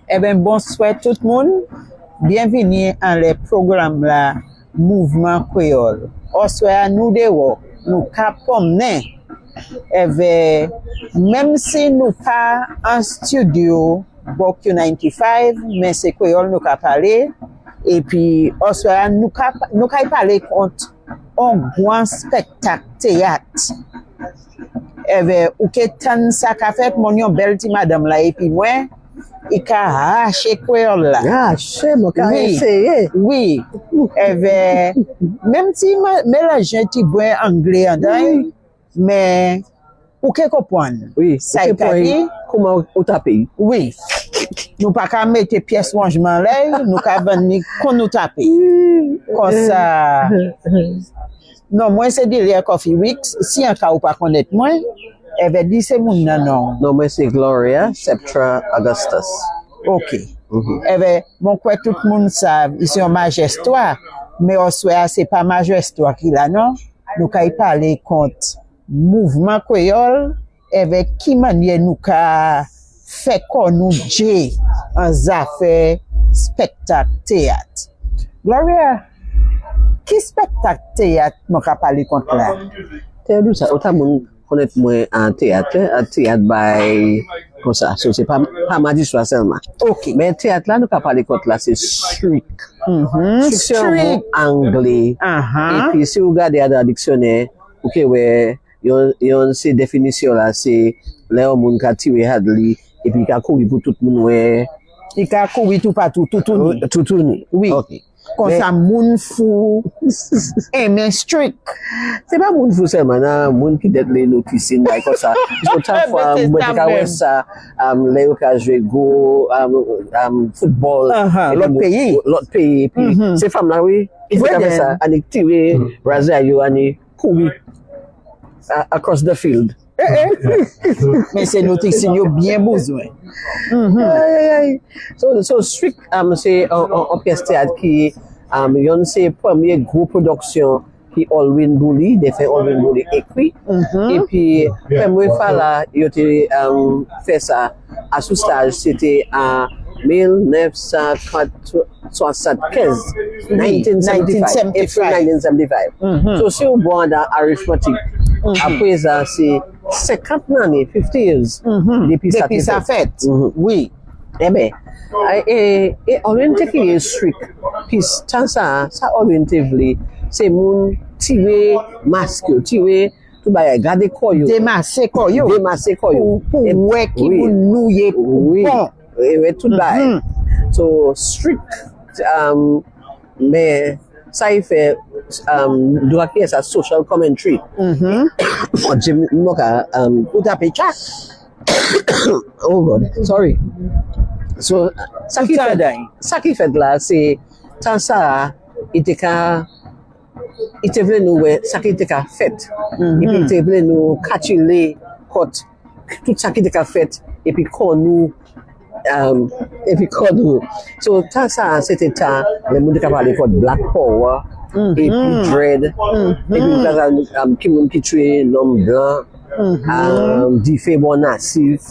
Eh bien, bonsoir tout le monde. Bienvenue à le programme là, Mouvement Créole. Bonsoir, nous nous capons. Même si nous pas en studio, Bok 95, mais c'est Créole nous cap parler. Et puis, bonsoir, nous cap parler contre un grand spectacle théâtre. Ou que tant ça qu'a fait mon yon belle ti madame là et puis moi il a arraché Créole là. Arraché mon cas essayé. Oui. Même si mélange un petit bois anglais en dedans mais pour que comprendre. Oui, ça dit comment on taper. Oui. Nous pas qu'à mettre pièces mangement là, nous qu'à venir qu'on nous taper. Comme ça. Non, moi c'est derrière Coffee Weeks. Si un cas ou pas connaître moi, elle va dire c'est mon non. Non, moi c'est Gloria Septra Augustus. OK. Mon quoi tout le monde savent, ici en majestoire, mais au soir c'est pas majestoire qui là non. Nous qu'à parler contre mouvement créole avec qui manière nous qu'a fait qu'on nous j'ai en affaire spectacle théâtre. Gloria, qui spectacle théâtre nous qu'a parler contre là? Théâtre ça autant mon connaître moi en théâtre by comme ça, c'est pas magistrat seulement. OK. Mais théâtre là nous qu'a parler contre là c'est streak. C'est un mot anglais. Et puis si vous regardez dans le dictionnaire, OK ouais, yon c'est définition là c'est les hommes qui tiré hadli et puis qui courir pour tout le monde ouais. Il a couru tout partout, tout. Oui. OK. Comme ça, moun fou, aimé strict. C'est pas moun fou seulement, non, moun qui d'être les notices, comme ça. Autant fois, moi, j'ai ça, les occasions de go, football. L'autre pays. Puis, ces femmes-là, oui, ils font ça, они tirer, raser, они courir across the field. Mais c'est notre signe bien besoin. So strict c'est un orchestre théâtre qui yon c'est premier gros production qui Alwyn Bully des fait Alwyn Bully écrit et puis première fois là il fait ça à ce stage c'était en 1975. So si on voit dans arithmétique après ça c'est 50 années, 50 years depuis ça fait. Oui. Eh bien, et orienté strict, puis ça orienté, c'est mon tirer masque, tirer tout va garder quoi yo. Démasser quoi yo. Pour ouais qui nous y est bon. Et tout va. So strict, mais ça il fait doit qu'il y ait sa social commentary. Oh God, sorry. So ça qui fait là c'est tant ça il était venu nous ça qui était fait et puis il était venu nous catcher les côtes tout ça qui était fait et puis qu'on nous so tant ça c'était ça les monde qui parlait de Black Power et puis Dread et puis qui tué l'homme blanc dit fait bon nassif.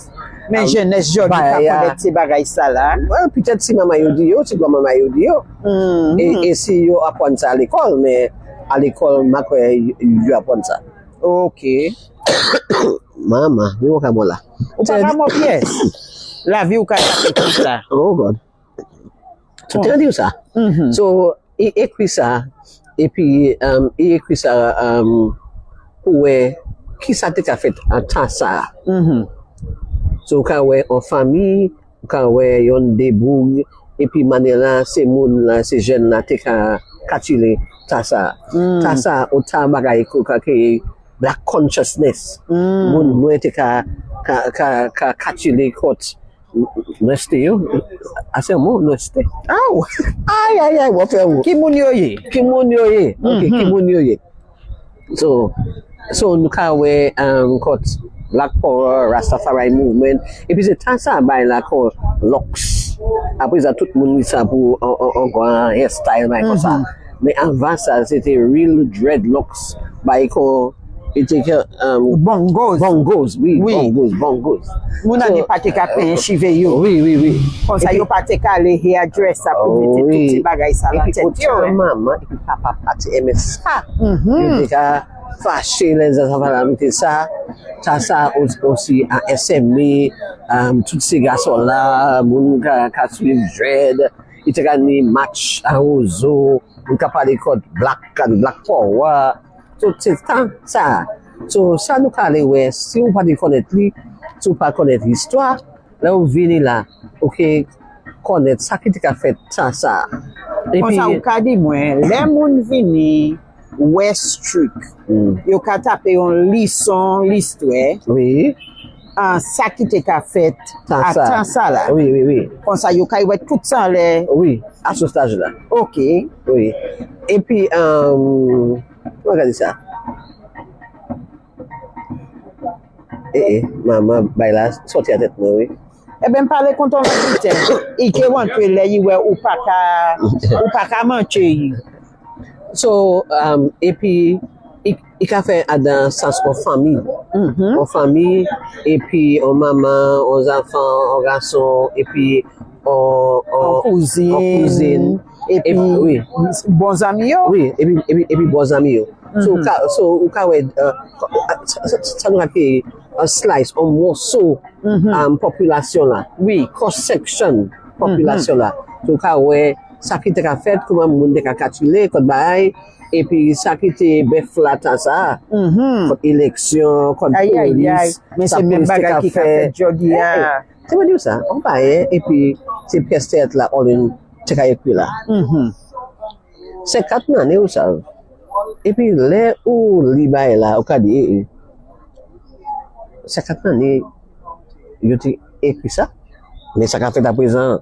Mais jeunesse jodi pas connaître ces bagages ça là. Peut-être si maman yo dit yo, si maman yo dit yo. Et si yo apprend ça à l'école, mais à l'école ma quoi yo apprend ça. OK. Maman, yo ka bon là. Ou pas mon pièce. La vie ou ka fait comme ça. Oh God. Tu te dis ça. So il écrit ça et puis il écrit ça ouais qui ça t'a fait en temps ça. So quand ouais en famille, quand ouais yon débrouille et puis manela c'est moun là c'est jeune là t'es catchile ça autant bagay ko que black consciousness moun nou t'es catchile côte reste yo assez mot reste aïe what fait qui moun yo ye OK qui moun yo ye so nous quand ouais côte Black Power, Rastafari movement, et puis c'est tant ça, là, qu'on locks. Après, ça, tout le monde, ça, pour un hairstyle, comme ça. Mais avant ça, c'était real dreadlocks, qu'on Ite ke bongos, oui, bongos. Moun an pa te ka pen chive yo. Oui. Kon sa yo pa te ka le hairdresser pou mette tout ti bagay sa la tête yo. Maman, et puis papa pati aime ça. Yo te ka fâché les enfants la mette ça. Ça aussi à SME, tous ces garçons là, moun ka suivre dread. Il te ka ni match à Ozo, moun ka parler code black power. So, c'est tant ça. So, ça nous calé, ouais. Si on pas de connaître lui, si on pas connaître l'histoire, là, on vient là, ok, connaître ça qui t'a fait ça. Et puis, on ka di mwen, les moun vini West Street, yo ka tape yon lison, l'histoire, Oui. ça qui t'a fait à tant ça là. Oui. Kon sa yo ka yon tout ça là. Oui, à ce stage-là. Ok. Oui. Et puis, regardez ça. Maman, là, sorti à tête, oui. Eh ben, parle contre ton invité. Il te rentre là, ou pas ka manche. So, et puis, il a fait dans sens en famille. En famille, et puis, en maman, aux enfants, aux garçons, et puis, en cousine. Et puis, oui. Bons amis yo? Oui, et puis bons amis yo. So, ou ka wè, ça nous a fait un slice, un morceau, population là. Oui. Cross-section, population là. So, ou ka wè, ça qui te ka fait, comment moun de ka katile, kote baay, et puis ça qui te bef la tan ça, kote élection, kote police. Mais c'est même bagay qui ka fait jodi ya. C'est pas dire ça, on baay, et puis, c'est pièce tête là, Alwyn, te ka écrit là. C'est 4 années ou ça. Et puis, là où l'Iba est là, au cas de c'est 4 années, il a écrit ça, mais ça a fait à présent.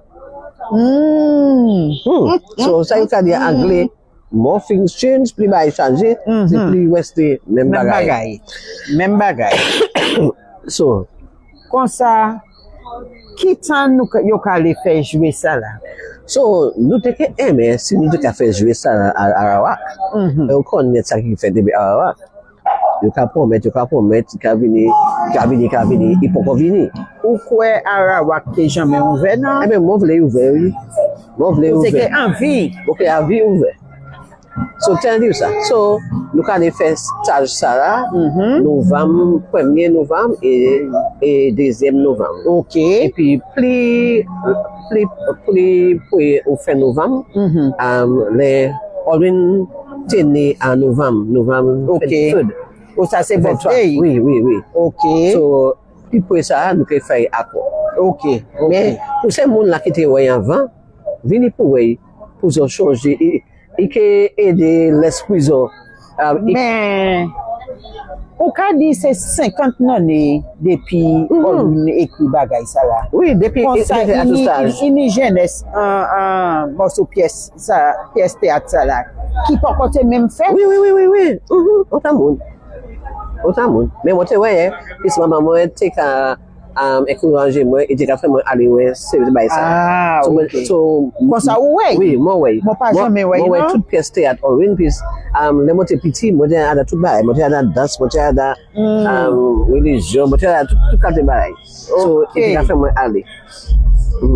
So, ça, il a dit anglais, more things change, plus bas changer, c'est plus resté, même bagaille. Même bagay. So, Kon sa, qui tan nou yo ka le fè jouer ça là? so, nous te aimé, si nous te fait jouer ça à Arawak, on connaît ça qui fait depuis Arawak. You ka promettre, il ka vini, il peut pas venir. Ou kwe Arawak ke jamais ouvert non? Eh bien, moi, je l'ai ouvert, oui. Moi, je l'ai C'est ouvert. que envie. Ok, la vie ouvert. So, tiens, dis ça. So, nous avons fait stage ça là, novembre, 1er novembre et 2e novembre. Ok. Et puis, plus au fin novembre, les Alwyn tenait en novembre. Ok. 23rd. Ou ça c'est votre 23. pays? Oui. Ok. So, puis pour ça, nous avons fait accord. Ok. Mais pour ces gens là qui étaient avant, venez pour changer. Il peut aider l'esprit. Mais, ou ka di c'est 50 années depuis on écrit bagay ça là. Oui, depuis Kon sa, à ce stage. ini jeunesse un morceau pièce théâtre ça là. Qui pas côté même fait? Oui. Autant monde. Mais moi, tu vois, puis maman, tu encourager moi et j'ai fait moi aller ouais c'est ça. Ah, ok. So, Kon sa ou ouais? oui, moi ouais. Moi pas jamais ouais. Moi ouais toute pièce théâtre Alwyn puis les moi petit, moi j'ai ada tout bail, moi j'ai ada danse, moi j'ai ada religion, moi j'ai ada tout quatre bail. So, j'ai fait moi aller.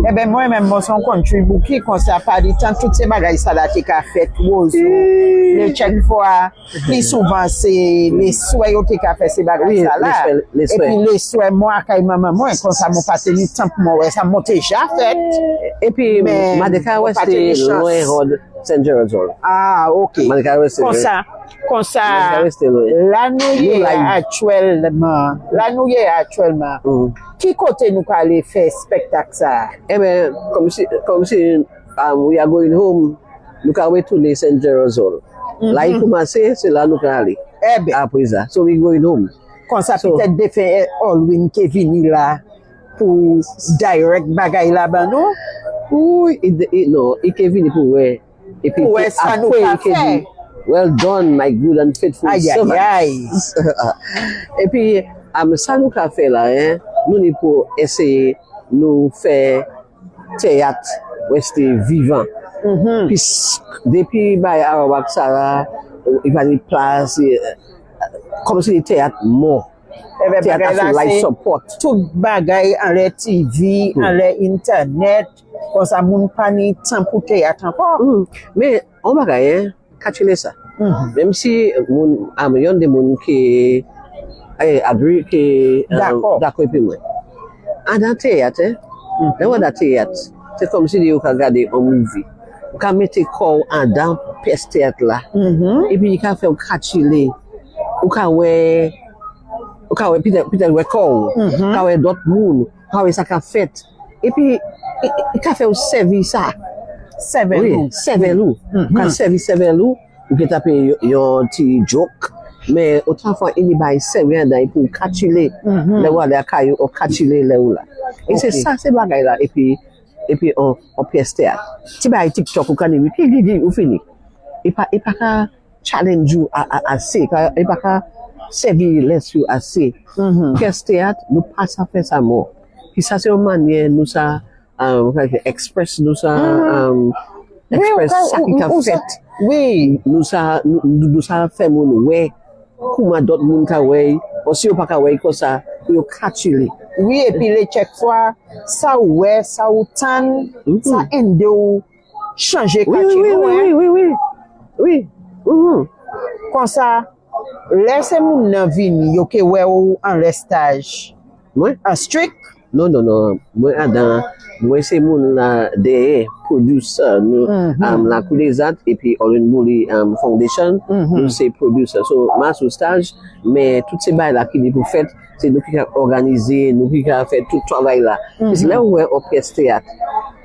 Eh ben moi-même, moi son contribué comme ça par du temps toutes ces bagages ça là qui a fait rose. Le chaque fois, plus souvent c'est les souhaits qui a fait ces bagages ça là. Et puis les souhaits moi quand maman moi comme ça mon pas tenu temps pour moi ça monter déjà fait. Et puis Madeka West loin road Saint George. Ah OK. Madeka West comme ça la nous actuellement qui côté nous aller faire spectacle ça? Eh ben comme si we are going home, nous allons retourner Saint George. Là il commence, c'est là nous allons aller. Eh ben après ça, so we going home. Comme ça peut-être de faire Alwyn qui vini là pour direct bagay là-bas non? Oui, non, il est venu pour ouais. Et puis ouais, ça nous fait. Well done, my good and faithful servant. Et puis, ça nous a fait là, hein, nous sommes pour essayer de nous faire théâtre, rester vivant. Puis, depuis Arawak, ça il va y avoir place, comme si le théâtre mort. Ebe Théâtre bagay a la son life se support. tout bagay an le TV, an le internet, kon sa moun pa ni tan pou théâtre encore. Mais on va gagner, catcher ça. Même si yon de moun qui agree qui D'accord. d'accord avec moi. Dans le théâtre, dans le théâtre, c'est comme si vous regardez un movie. Vous pouvez mettre le corps dans pièce théâtre là. Et puis, vous pouvez faire catcher. Vous pouvez peut-être le corps. Vous pouvez d'autres moun. Vous pouvez ça qu'a fait. Et puis, vous pouvez faire servir ça. Oui, servir loup. Quand servir loup, vous pouvez taper un petit joke. Mais autrefois, il y a servir pour catcher les cailloux ou catcher les là. Et c'est ça, c'est bagaille là. Et puis on pièce théâtre. Si vous avez TikTok ou canal, vous finissez. Et pas qu'à challenge assez, et pas qu'à servir les sur assez. Pièce théâtre, nous pas ça faire ça mort. Puis ça c'est une manière nous ça express nous ça express ça qui a fait. Oui, Nous ça fait mon ouais. Comment d'autres monde ka ouais, aussi ou pas ka ouais comme ça, pour catcher. oui, et puis les chaque fois, ça ouais, ça ou tan, ça ende ou changer Oui. Comme ça, laissez moun nan vini, yo ke ouais ou en restage. Ouais. En strict. Non. Moi c'est mon des producer nous la Coulezat et puis Alwyn Foundation nous c'est producer so ma sous stage mais toutes ces bails là qui pour fait c'est nous qui organiser nous qui fait tout travail là c'est là où on pièce théâtre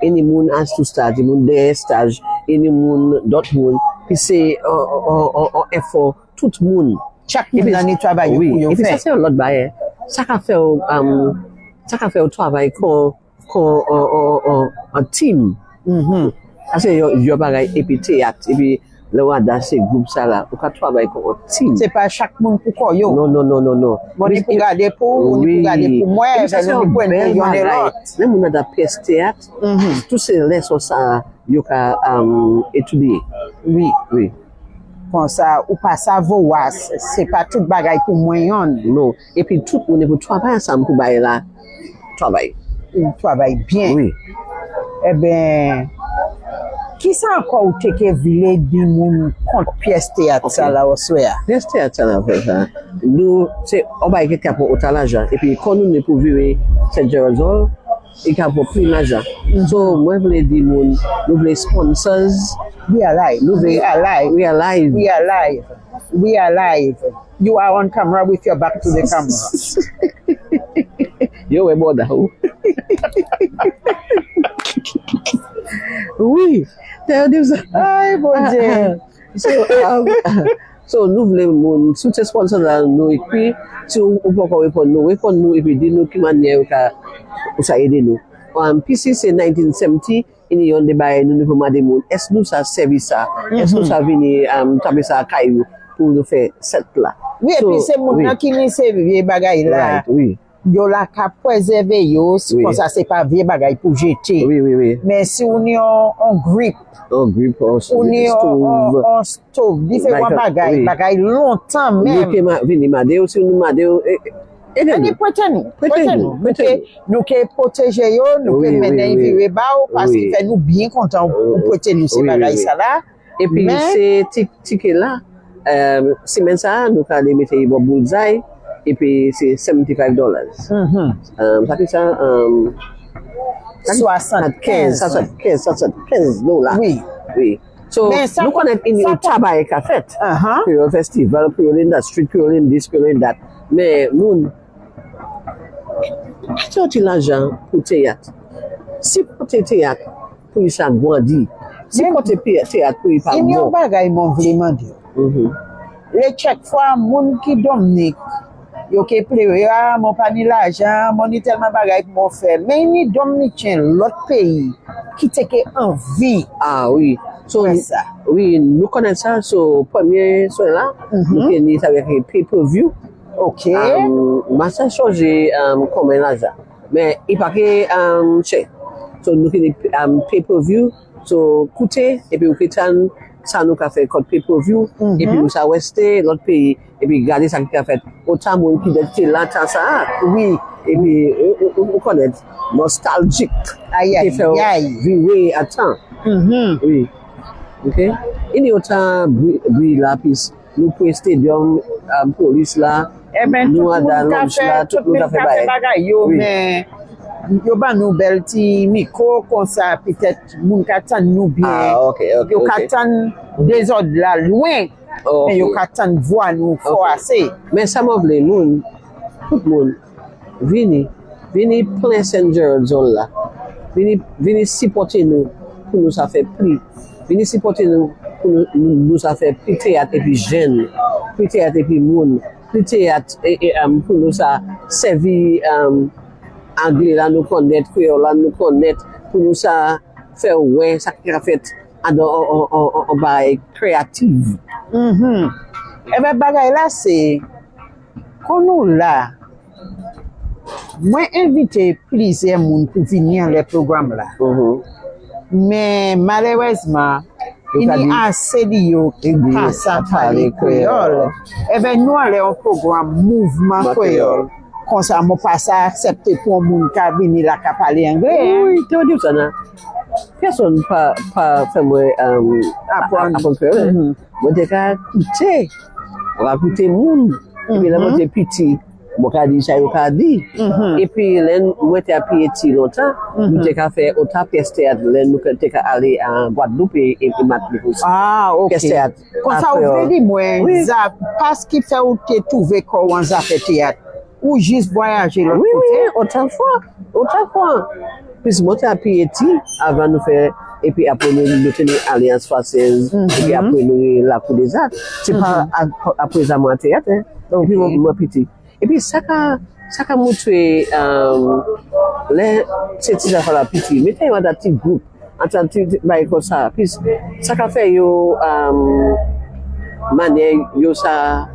et les moun à sous stage les moun des stage et les moun d'autres moun puis c'est un effort tout le monde Chaque moun nan y travail pour yo et puis ça faire. c'est un autre bail ça qu'a fait au travail en team. Parce que yo bagay et puis théâtre et puis le wada c'est groupe ça là on travaille comme un team. C'est pas chaque moun pour quoi yo. Non. Moi ni pour garder pour, ni pour garder pour moi, ça c'est un point bel yon est bagay. l'autre. Même on a da pièce théâtre. Tout ces leçons ça yo ka étudier. Oui. Oui. Comme ça, ou pas ça voir, c'est pas tout bagay pour moi yon. Non. Et puis tout on est pour travailler ensemble pour bailler là. Travail. Il travaille bien. Oui. Eh ben, qui ça encore ou te ke vile di moun contre pièce théâtre ça là au soir? Pièce théâtre là fait ça. Nous c'est on va quelqu'un pour autant l'argent et puis quand nous ne pour vivre cette Jérusalem et qu'il pour plus l'argent. So moi je voulais dire moun nous voulons sponsors. We are live. We are live. We are live. We are live. We are live. You are on camera with your back to the camera. Yo we border who? Oui. Ay, bon Dieu. So nous voulons moun sous ces sponsors là nous et puis si on peut répondre nous et puis dire nous qui manière pour ça aider nous. PC c'est 1970 il y a des bails nous pour demander moun est-ce nous ça service ça est-ce nous ça venir taper ça caillou pour nous faire cette là. Oui, et puis c'est moun qui ni se vieux bagay là. Oui. Yo la ka préserver yo, comme ça c'est pas vieux bagay pour jeter. Oui. Mais si on est en grip, on est en stove, différents bagay longtemps même. Nous madé aussi nous madé Ani prêtez nous que protéger yo, nous que mener vivre ba parce qu'il fait nous bien content pour prêter nous ces bagay ça là. Et puis c'est ticket là si même ça nous allons mettre bon bullseye et puis c'est $75. Ça fait ça 75 $. Oui. So nous connaissons une travail qu'a fait pour le festival, pour l'industrie, pour l'industrie, pour that. Mais nous qui l'argent pour théâtre. Si pour théâtre pour ça grandir. Si pour théâtre pour pas bon. Il y a un bagay mon vraiment dire. Les chaque fois moun qui Dominique yo ke pleurer mon pas ni l'argent, mon ni tellement bagay pour faire. Mais ni Dominicain l'autre pays qui te que envie. Ah oui. So, oui, nous connaissons ça. So, premier soir là, nous connaissons avec un pay-per-view. OK. Ça change comme un l'argent. Mais il pas que cher. So, nous connaissons pay-per-view. So, coûter et puis nous connaissons ça nous a fait code pay-per-view, et puis nous ça resté, l'autre pays, et puis regardez ça qui a fait, autant monde qui était là, ça, Oui. et puis on connaît, nostalgique, Aïe, qui aïe, fait aïe. vivre à temps. Oui. Ok. Il y a autant bruit là, puis nous pour stadium, police là, Eh ben, nous tout à le monde lunch là, tout le monde a fait bagay yo, Oui. mais yo ba nou bel ti micro comme ça, peut-être moun ka tan nou bien. Ah, ok. Yo ka tan des autres là loin, Ok. mais yo ka tan voix nous fort assez. Mais ça m'a voulu, moun, tout le monde, vini plein Saint-Gerard zone là. Vini supporter nous pour nous ça fait prix. Vini supporter nous pour nous ça fait prix théâtre et puis jeune, prix théâtre et puis moun, prix théâtre et pour nous ça servir anglais là nous connaître, créole là nous connaître, pour nous ça faire ouais ça qui a fait en bail créative. Eh ben, bagay là, c'est, quand nous là, moi invité plusieurs moun pour venir les programmes là. Mais malheureusement, il y a assez de yo qui passent à parler créole. Eh ben, nous allons au programme Mouvement Créole. Comme ça, moi pas à accepter pour moun qui venir là qui parler anglais. Oui, tu veux dire ça, non? Personne pas fait moi apprendre créole. Moi, j'ai qu'à écouter. On va écouter moun. Et puis là, moi, j'ai petit. Moi, j'ai dit ça, j'ai dit. Et puis, là, moi, j'ai appuyé longtemps. Nous, j'ai qu'à faire autant pièce théâtre. Là, nous, j'ai qu'à aller en Guadeloupe et Martinique aussi. Ah, ok. Pièce théâtre. Comme ça, vous voulez dire, moi, Oui. parce qu'il fait ou te trouver comment ça fait théâtre. Ou juste voyager l'autre Oui, côté. autant fois. Puis, moi, j'ai appuyé avant de faire. Et puis après, nous tenons Alliance française. Et puis après, nous la Cour des Arts. C'est pas après ça, moi, théâtre. Hein. Donc, puis, moi, petit. Et puis, ça a montré, c'est ça, la petit. Mais il y a un petit groupe. En tant que, comme ça. Puis, ça a fait, manière, ça,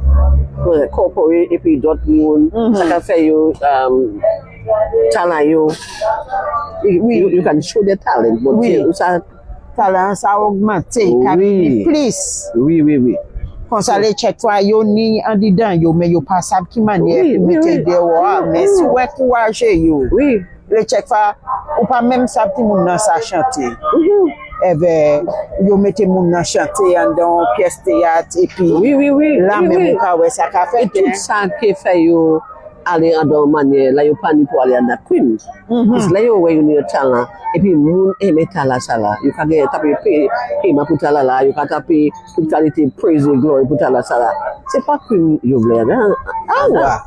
corporate, et puis d'autres monde. Ça a fait, talent, you can show the talent. But Oui. ça, Talent, ça a augmenté. Oui. Plus. oui. Quand ça les check toi, yo ni en dedans, yo, mais yo pas sab qui manière Oui, pour oui, mettre oui. dehors. Mais si ouais courageux yo. Oui. Les check fa, ou pas même ça petit moun nan sa chanter. Eh ben, yo mette moun nan chanter en dans pièce théâtre et puis Oui. là oui, même oui. ou ka ouais ça ka fait. Et tout ça qui fait aller en manière, là, pas ni pour aller en Queen. Parce que là, vous avez un talent. Et puis, moun aime talent ça là. Vous pouvez taper paiement pour talent là. Vous pouvez taper pour qualité, praise et glory pour talent ça là. C'est pas Queen, je voulais.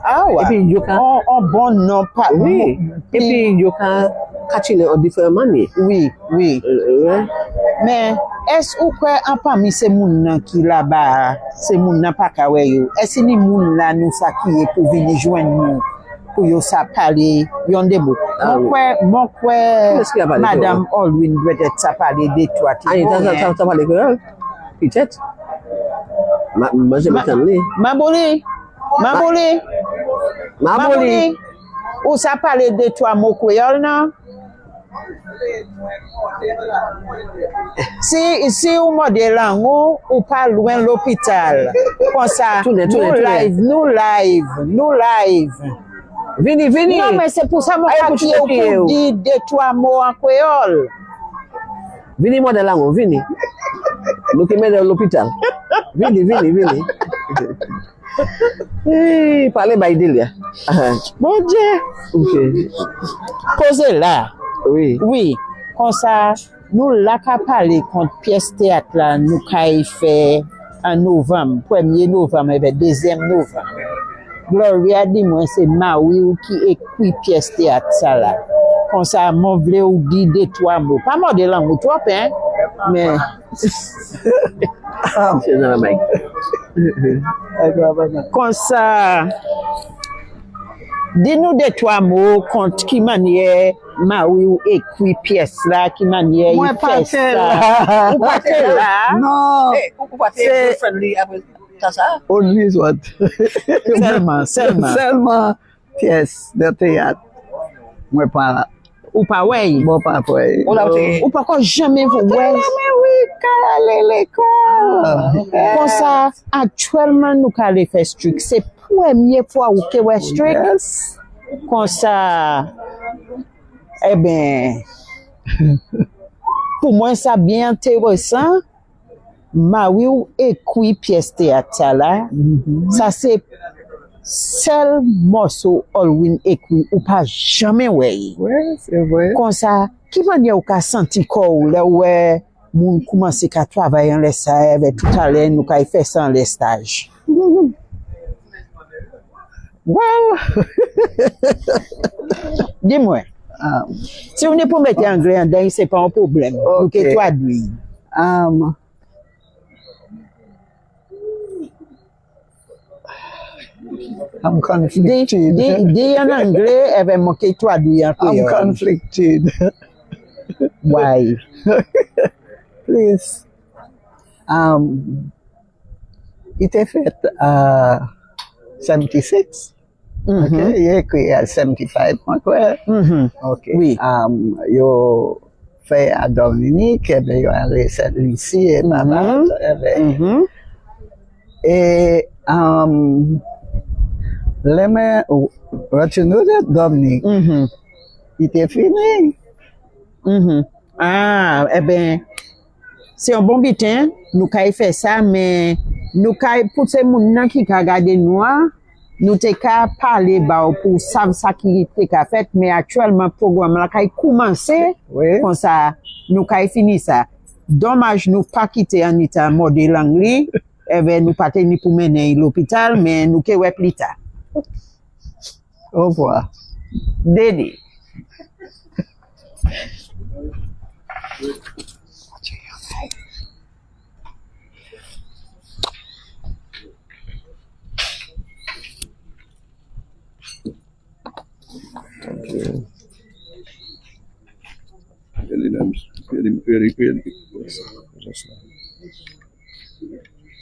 Ah ouais. Et puis, you can. On bon non pas. Oui. Et puis, you can catch it en différentes manières. Oui. Ouais. Mais est-ce ou quoi en parmi ces moun nan qui là-bas, ces moun nan pas ka wè yo? Est-ce ni moun là nous ça qui est pour venir joindre nous pour yo ça parler yon debo? Mon quoi Qu'est-ce qu'il y a parlé, Madame Alwyn doit être ça parler de toi. Ah, t'as parlé créole? Peut-être. Moi, j'ai pas terminé. Maboli. Ou ça parler de toi mon créole non? Si ou modèle ou pas loin l'hôpital, comme ça, nous live. Vini. Non, mais c'est pour ça que je dis deux, trois mots en créole. Vini, moi de langue, vini. Nous qui mettons à l'hôpital. Vini. Parlez by Delia. Bon Dieu. Ok. Posez là. Oui. Comme ça, nous là qu'à parler contre pièce théâtre là, nous qu'à fait en novembre, 1er novembre et 2e novembre. Gloria dit moi c'est Maui qui écrit pièce théâtre ça là. Comme ça, mon voulait ou dit deux trois mots. Pas mot de langue trop hein, mais C'est dans la mic. comme ça, dis-nous deux trois mots contre qui manière Maui ou écrit pièce là, qui manière il fait ça. Ou pas là. Non, Pourquoi pas être friendly après ça? only what? Seulement. Seulement pièce de théâtre. Moi pas ou pas ouais. Bon, pas après. Ou pas qu'on jamais vous ouais. Mais oui, qu'à aller l'école. Comme ça, actuellement, nous allons faire strict. C'est la première fois où nous avons strict. Yes. Comme ça, eh bien, pour moi, ça bien intéressant. Marie ou écrit pièce théâtre là. Ça, c'est seul morceau Alwyn écrit ou pas jamais ouais. Oui, c'est vrai. Comme ça, qui manière ou ka senti corps là ouais, moun commencer à travailler en les avec tout à l'heure nous ka faire ça en les stages. Well, dis-moi, si on est pour mettre anglais en dedans, c'est pas un problème. Ou que toi traduis. I'm conflicted. Dis en anglais, et bien, moi, que traduis en I'm conflicted. Why? Please. Il est fait à 76. Okay, il est écrit à 75. Ok. Oui. Yo fait à Dominique, et bien, yo allé à lycée et papa. Et les mains, retourner de Dominique, il était fini. Ah, eh bien, c'est un bon bitin, nous avons fait ça, mais nous avons, pour ces gens qui ont regardé nous, nous avons parlé pour savoir ça qui a fait, mais actuellement, le programme a commencé, comme ça, nous avons fini ça. Dommage, nous pas quitté en état modèle anglais, eh bien, nous pas tenu pour mener l'hôpital, mais nous avons plus tard. Au revoir. Dédé. Thank you. Really nice. Really yes. Just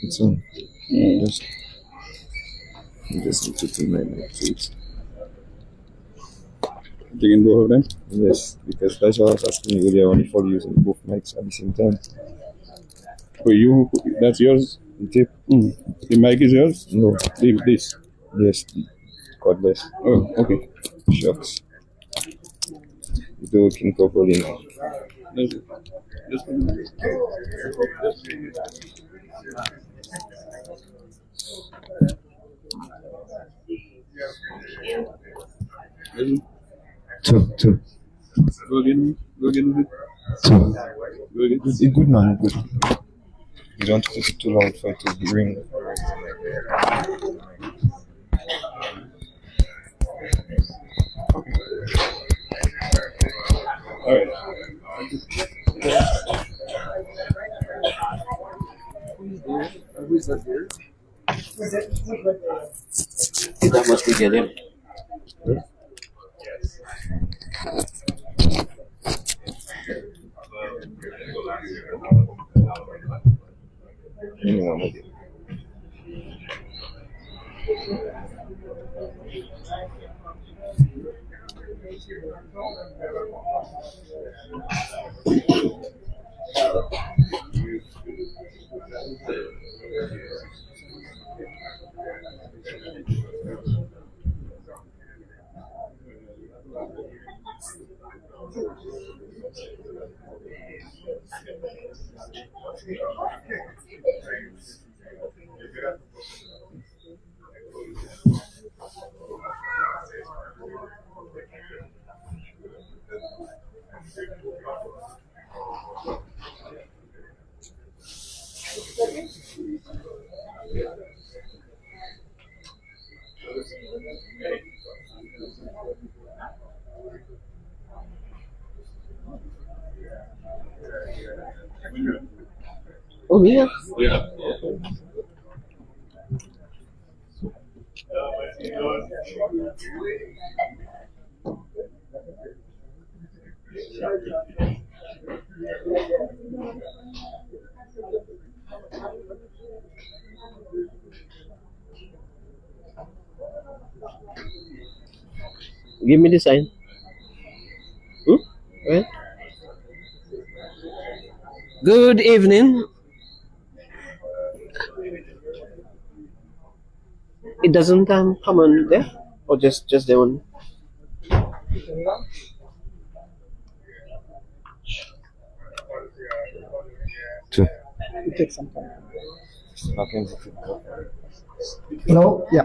it's on. Just need to do my tweets. Taking both of them? Yes, because that's what I was asking you earlier on if you're using both mics at the same time. For you, that's yours? The tape? The mic is yours? No. This? Yes. Cordless. Oh, okay. Shucks. It's working properly now. Just Two. Go again with it. Two. Go again. It's good, man. Good. You don't want it too loud for it to ring. Alright. Who is that here? That must be getting. Anyone with it. Oh, yeah. Yeah. Give me the sign. Right? Good evening. It doesn't come on there, or just the one. Two. Take some time. Okay. Hello? Yeah.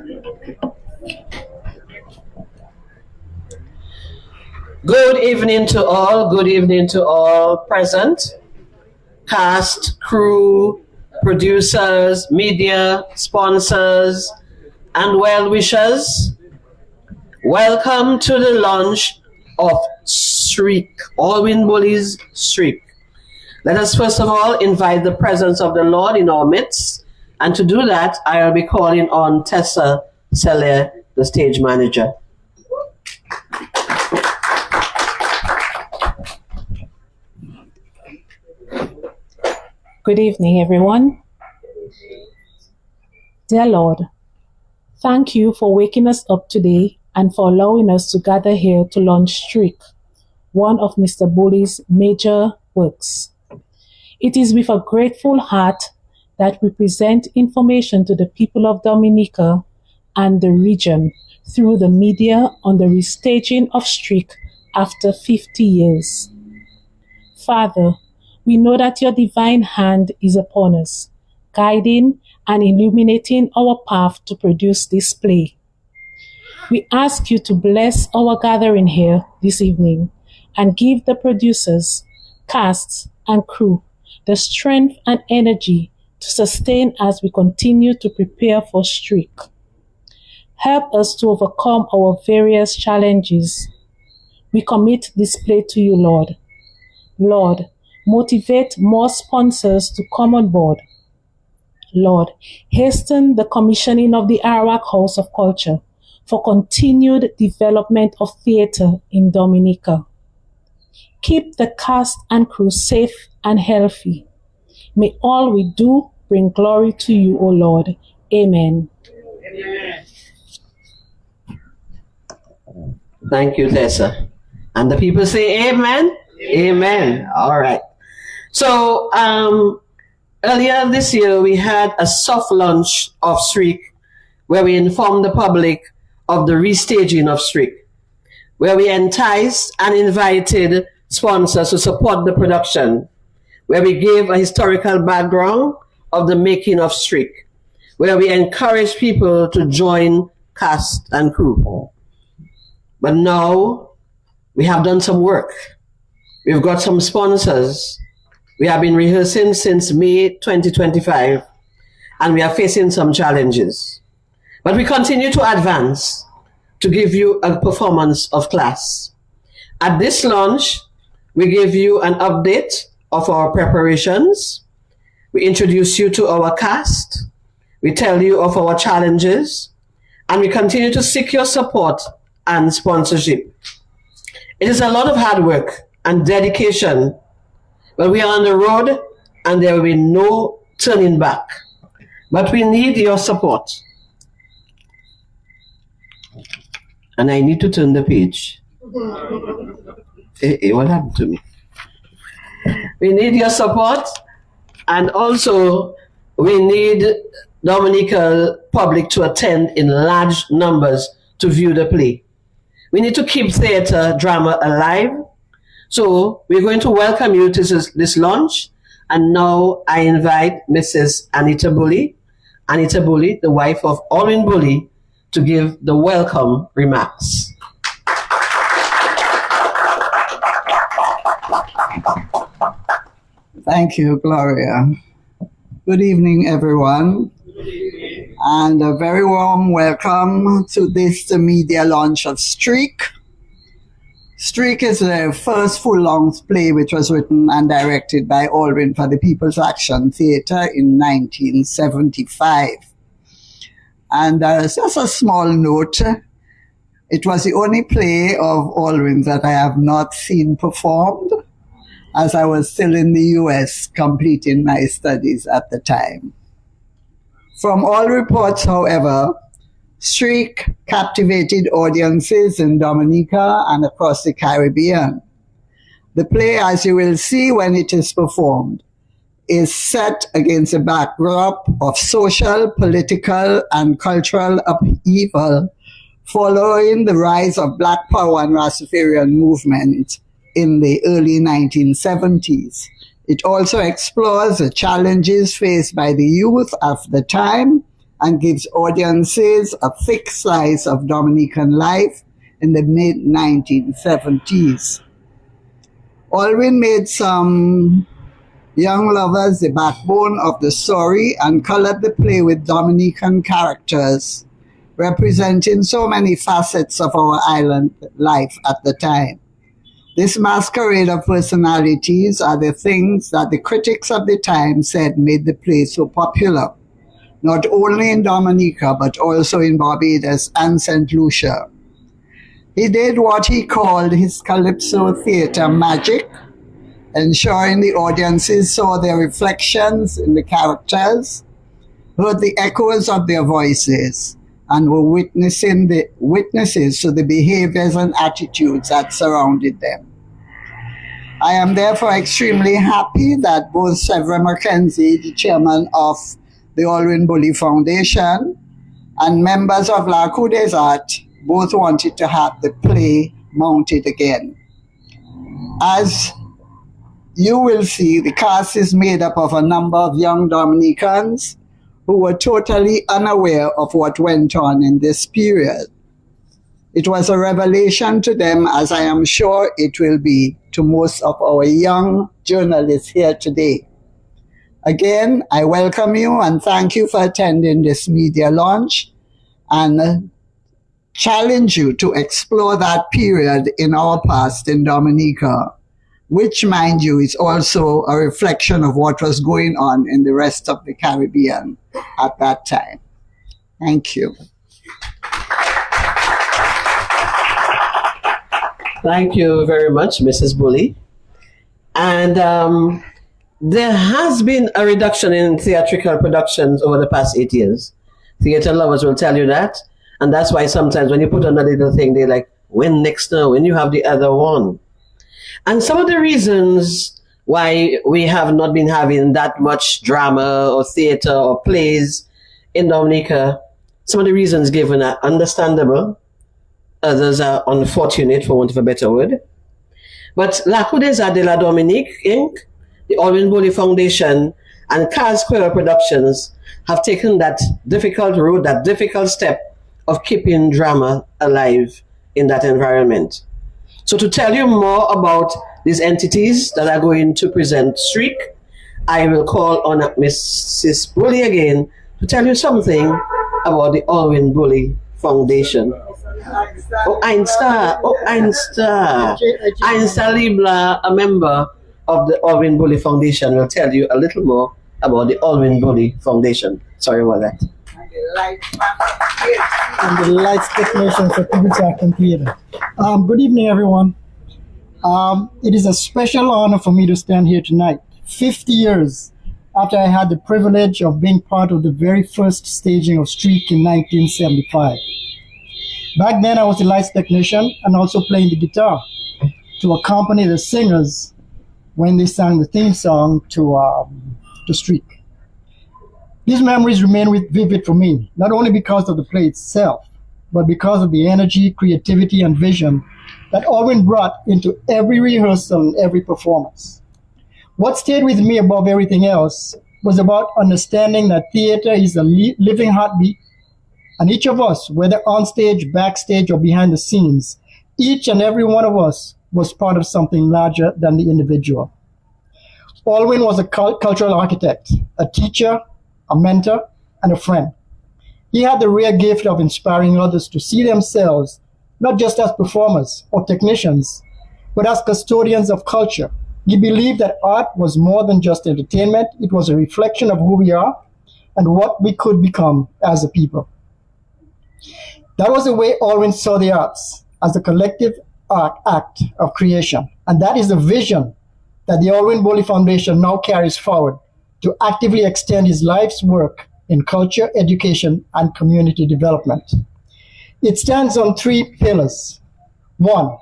Good evening to all. Good evening to all present. Cast, crew, producers, media, sponsors, and well-wishers. Welcome to the launch of Streak, Alwyn Bully's Streak. Let us first of all invite the presence of the Lord in our midst. And to do that, I will be calling on Tessa Seller, the stage manager. Good evening, everyone. Dear Lord, thank you for waking us up today and for allowing us to gather here to launch Streak, one of Mr. Bully's major works. It is with a grateful heart that we present information to the people of Dominica and the region through the media on the restaging of Streak after 50 years. Father, we know that your divine hand is upon us, guiding and illuminating our path to produce this play. We ask you to bless our gathering here this evening and give the producers, casts, and crew the strength and energy to sustain as we continue to prepare for Streak. Help us to overcome our various challenges. We commit this play to you, Lord. Lord, motivate more sponsors to come on board. Lord, hasten the commissioning of the Arawak House of Culture for continued development of theatre in Dominica. Keep the cast and crew safe and healthy. May all we do bring glory to you, O Lord. Amen. Thank you, Tessa. And the people say amen? Amen. All right. So earlier this year, we had a soft launch of Streak where we informed the public of the restaging of Streak, where we enticed and invited sponsors to support the production, where we gave a historical background of the making of Streak, where we encouraged people to join cast and crew. But now we have done some work. We've got some sponsors. We have been rehearsing since May 2025, and we are facing some challenges. But we continue to advance to give you a performance of class. At this launch, we give you an update of our preparations. We introduce you to our cast. We tell you of our challenges, and we continue to seek your support and sponsorship. It is a lot of hard work and dedication, but we are on the road and there will be no turning back. But we need your support. And I need to turn the page. Hey, what happened to me? We need your support, and also we need Dominica public to attend in large numbers to view the play. We need to keep theatre drama alive. So we're going to welcome you to this launch. And now I invite Mrs. Anita Bully, the wife of Alwyn Bully, to give the welcome remarks. Thank you, Gloria. Good evening, everyone. And a very warm welcome to the media launch of Streak. Streak is the first full-length play which was written and directed by Alwyn for the People's Action Theatre in 1975. And just a small note, it was the only play of Alwyn's that I have not seen performed, as I was still in the US completing my studies at the time. From all reports, however, Streak captivated audiences in Dominica and across the Caribbean. The play, as you will see when it is performed, is set against a backdrop of social, political, and cultural upheaval following the rise of Black Power and Rastafarian movement in the early 1970s. It also explores the challenges faced by the youth of the time and gives audiences a thick slice of Dominican life in the mid-1970s. Alwyn made some young lovers the backbone of the story and colored the play with Dominican characters representing so many facets of our island life at the time. This masquerade of personalities are the things that the critics of the time said made the play so popular, not only in Dominica but also in Barbados and St. Lucia. He did what he called his Calypso theatre magic, ensuring the audiences saw their reflections in the characters, heard the echoes of their voices, and were witnesses to the behaviors and attitudes that surrounded them. I am therefore extremely happy that both Severin Mackenzie, the chairman of the Alwyn Bully Foundation, and members of La Cour des Arts both wanted to have the play mounted again. As you will see, the cast is made up of a number of young Dominicans who were totally unaware of what went on in this period. It was a revelation to them, as I am sure it will be to most of our young journalists here today. Again, I welcome you and thank you for attending this media launch and challenge you to explore that period in our past in Dominica, which, mind you, is also a reflection of what was going on in the rest of the Caribbean at that time. Thank you. Thank you very much, Mrs. Bully. And there has been a reduction in theatrical productions over the past 8 years. Theater lovers will tell you that. And that's why sometimes when you put on a little thing, they're like, when next now? When you have the other one? And some of the reasons why we have not been having that much drama or theater or plays in Dominica, some of the reasons given are understandable. Others are unfortunate, for want of a better word. But La Cour des Arts de la Dominique, Inc., the Alwyn Bully Foundation, and Carl Square Productions have taken that difficult road, that difficult step of keeping drama alive in that environment. So to tell you more about these entities that are going to present Streak, I will call on Mrs. Bully again to tell you something about the Alwyn Bully Foundation. Oh, Einstein Libla, a member of the Alwyn Bully Foundation, will tell you a little more about the Alwyn Bully Foundation. Sorry about that. And the lights technician for Pibuta Computer. Good evening, everyone. It is a special honor for me to stand here tonight, 50 years after I had the privilege of being part of the very first staging of Streak in 1975. Back then, I was the lights technician and also playing the guitar to accompany the singers when they sang the theme song to Streak. These memories remain vivid for me, not only because of the play itself, but because of the energy, creativity, and vision that Alwyn brought into every rehearsal and every performance. What stayed with me above everything else was about understanding that theater is a living heartbeat, and each of us, whether on stage, backstage, or behind the scenes, each and every one of us was part of something larger than the individual. Alwyn was a cultural architect, a teacher, a mentor, and a friend. He had the rare gift of inspiring others to see themselves not just as performers or technicians, but as custodians of culture. He believed that art was more than just entertainment. It was a reflection of who we are and what we could become as a people. That was the way Alwyn saw the arts, as a collective act of creation. And that is the vision that the Alwyn Bully Foundation now carries forward to actively extend his life's work in culture, education, and community development. It stands on 3 pillars. 1,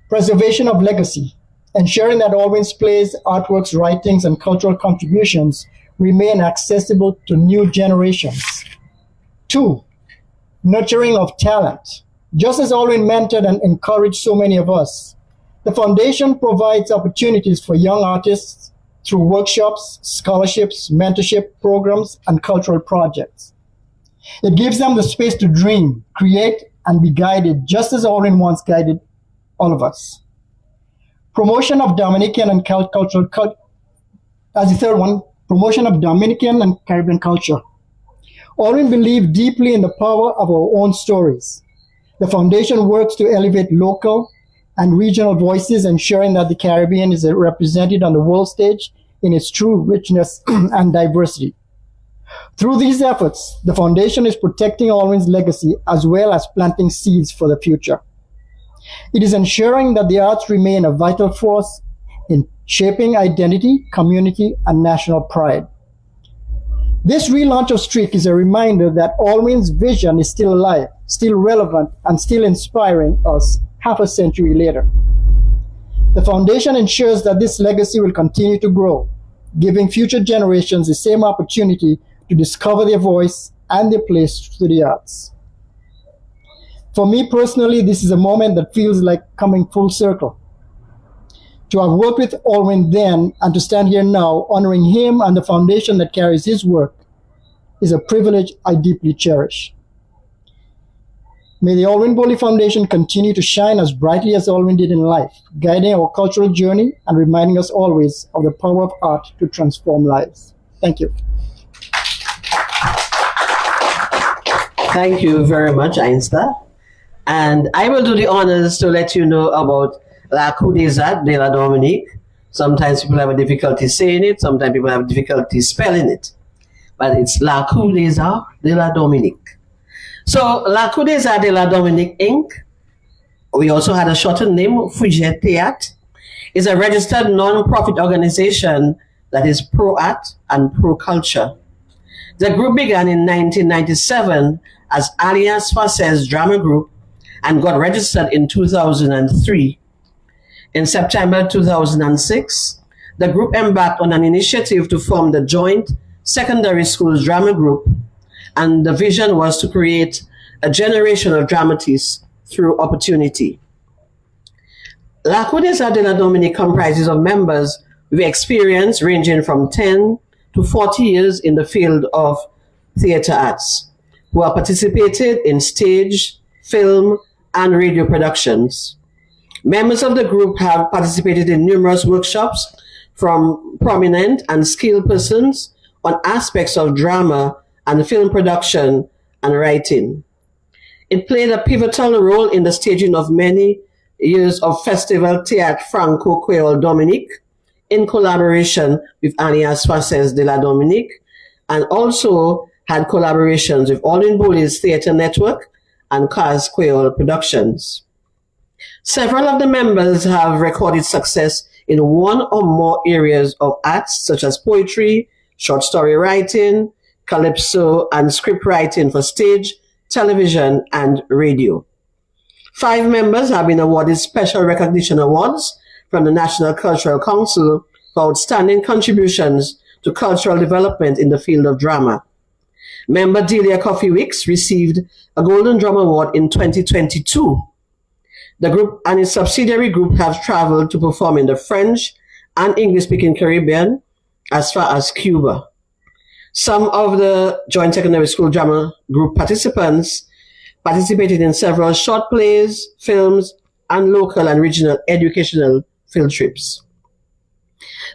preservation of legacy, ensuring that Alwyn's plays, artworks, writings, and cultural contributions remain accessible to new generations. 2, nurturing of talent. Just as Alwyn mentored and encouraged so many of us, the foundation provides opportunities for young artists through workshops, scholarships, mentorship programs, and cultural projects. It gives them the space to dream, create, and be guided just as Alwyn once guided all of us. Promotion of Dominican and cultural, as the third one, promotion of Dominican and Caribbean culture. Alwyn believed deeply in the power of our own stories. The foundation works to elevate local and regional voices, ensuring that the Caribbean is represented on the world stage in its true richness and diversity. Through these efforts, the foundation is protecting Alwyn's legacy as well as planting seeds for the future. It is ensuring that the arts remain a vital force in shaping identity, community, and national pride. This relaunch of Streak is a reminder that Alwyn's vision is still alive, still relevant, and still inspiring us half a century later. The foundation ensures that this legacy will continue to grow, giving future generations the same opportunity to discover their voice and their place through the arts. For me personally, this is a moment that feels like coming full circle. To have worked with Alwyn then and to stand here now honoring him and the foundation that carries his work is a privilege I deeply cherish. May the Alwyn Bowley Foundation continue to shine as brightly as Alwyn did in life, guiding our cultural journey and reminding us always of the power of art to transform lives. Thank you. Thank you very much, Einstein. And I will do the honors to let you know about La Coup des Arts de la Dominique. Sometimes people have a difficulty saying it, sometimes people have difficulty spelling it. But it's La Coup des Arts de la Dominique. So, La Coup des Arts de la Dominique, Inc., we also had a shortened name, Fouget Théâtre, is a registered non-profit organization that is pro-art and pro-culture. The group began in 1997 as Alliance Française Drama Group and got registered in 2003. In September 2006, the group embarked on an initiative to form the joint secondary schools drama group, and the vision was to create a generation of dramatists through opportunity. La Coup des Arts de la Dominique comprises of members with experience ranging from 10 to 40 years in the field of theater arts, who have participated in stage, film, and radio productions. Members of the group have participated in numerous workshops from prominent and skilled persons on aspects of drama and film production and writing. It played a pivotal role in the staging of many years of Festival Théâtre Franco-Creole Dominique in collaboration with Alliance Française de la Dominique, and also had collaborations with Alwyn Bowley's Theatre Network and Cars Creole Productions. Several of the members have recorded success in one or more areas of arts, such as poetry, short story writing, calypso, and script writing for stage, television, and radio. 5 members have been awarded special recognition awards from the National Cultural Council for outstanding contributions to cultural development in the field of drama. Member Delia Coffee Wicks received a Golden Drum Award in 2022. The group and its subsidiary group have traveled to perform in the French and English-speaking Caribbean as far as Cuba. Some of the Joint Secondary School Drama Group participants participated in several short plays, films, and local and regional educational field trips.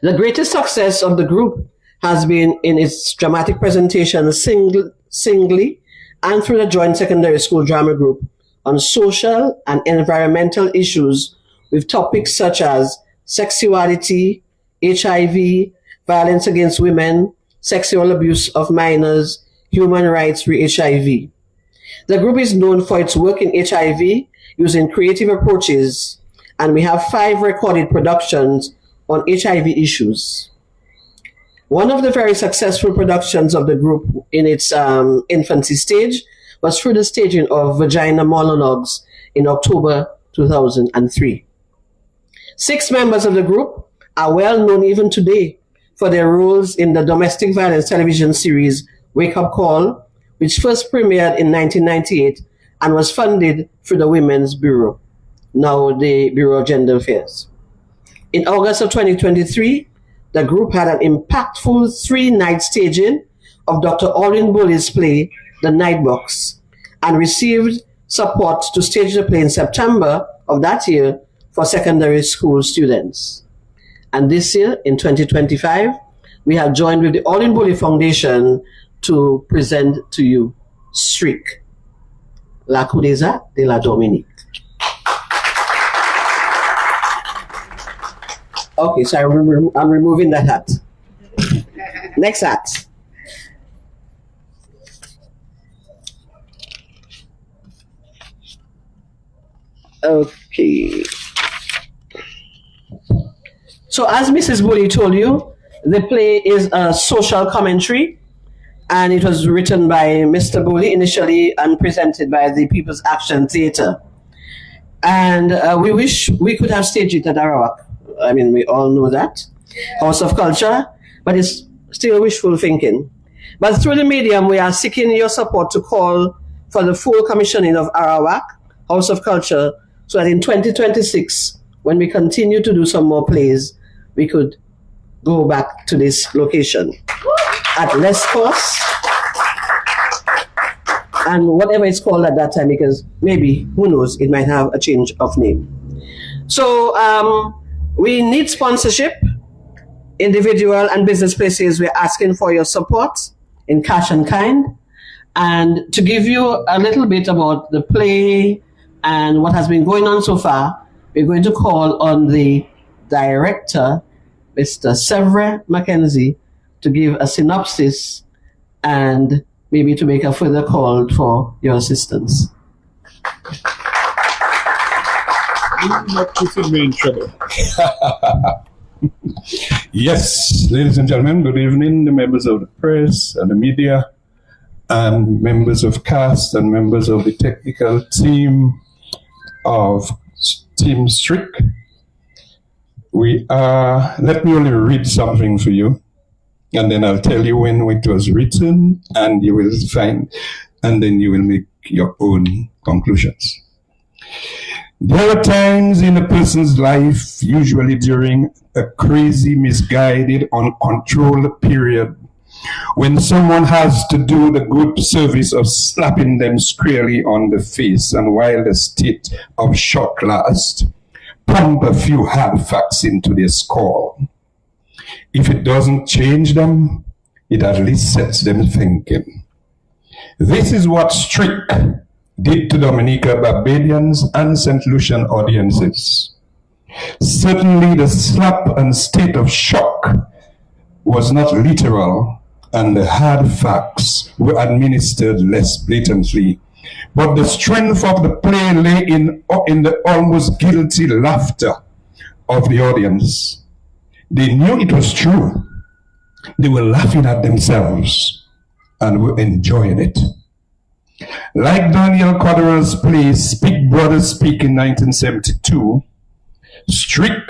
The greatest success of the group has been in its dramatic presentation singly and through the Joint Secondary School Drama Group on social and environmental issues with topics such as sexuality, HIV, violence against women, sexual abuse of minors, human rights through HIV. The group is known for its work in HIV using creative approaches, and we have 5 recorded productions on HIV issues. One of the very successful productions of the group in its infancy stage was through the staging of Vagina Monologues in October 2003. 6 members of the group are well known even today for their roles in the domestic violence television series Wake Up Call, which first premiered in 1998 and was funded through the Women's Bureau, now the Bureau of Gender Affairs. In August of 2023, the group had an impactful 3-night staging of Dr. Alwyn Bully's play, The Night Box, and received support to stage the play in September of that year for secondary school students. And this year, in 2025, we have joined with the Alwyn Bully Foundation to present to you Streak, La Crudeza de la Dominique. Okay, so I'm removing that hat. Next hat. Okay. So as Mrs. Bully told you, the play is a social commentary, and it was written by Mr. Bully initially and presented by the People's Action Theatre. And we wish we could have staged it at Arawak. I mean, we all know that. House of Culture, but it's still wishful thinking. But through the medium, we are seeking your support to call for the full commissioning of Arawak, House of Culture, so that in 2026, when we continue to do some more plays, we could go back to this location at less cost and whatever it's called at that time, because maybe, who knows, it might have a change of name. So we need sponsorship. Individual and business places, we're asking for your support in cash and kind. And to give you a little bit about the play and what has been going on so far, we're going to call on the director, Mr. Severin Mackenzie, to give a synopsis and maybe to make a further call for your assistance. You're not putting me in trouble. Yes, ladies and gentlemen, good evening, the members of the press and the media, and members of cast and members of the technical team of Team Streak. Let me only read something for you, and then I'll tell you when it was written, and you will find, and then you will make your own conclusions. There are times in a person's life, usually during a crazy, misguided, uncontrolled period, when someone has to do the good service of slapping them squarely on the face, and while the state of shock lasts, pump a few hard facts into their skull. If it doesn't change them, it at least sets them thinking. This is what Streak did to Dominica, Barbadians, and St. Lucian audiences. Certainly the slap and state of shock was not literal, and the hard facts were administered less blatantly. But the strength of the play lay in the almost guilty laughter of the audience. They knew it was true. They were laughing at themselves and were enjoying it. Like Daniel Cotterell's play Speak Brother Speak in 1972, Streak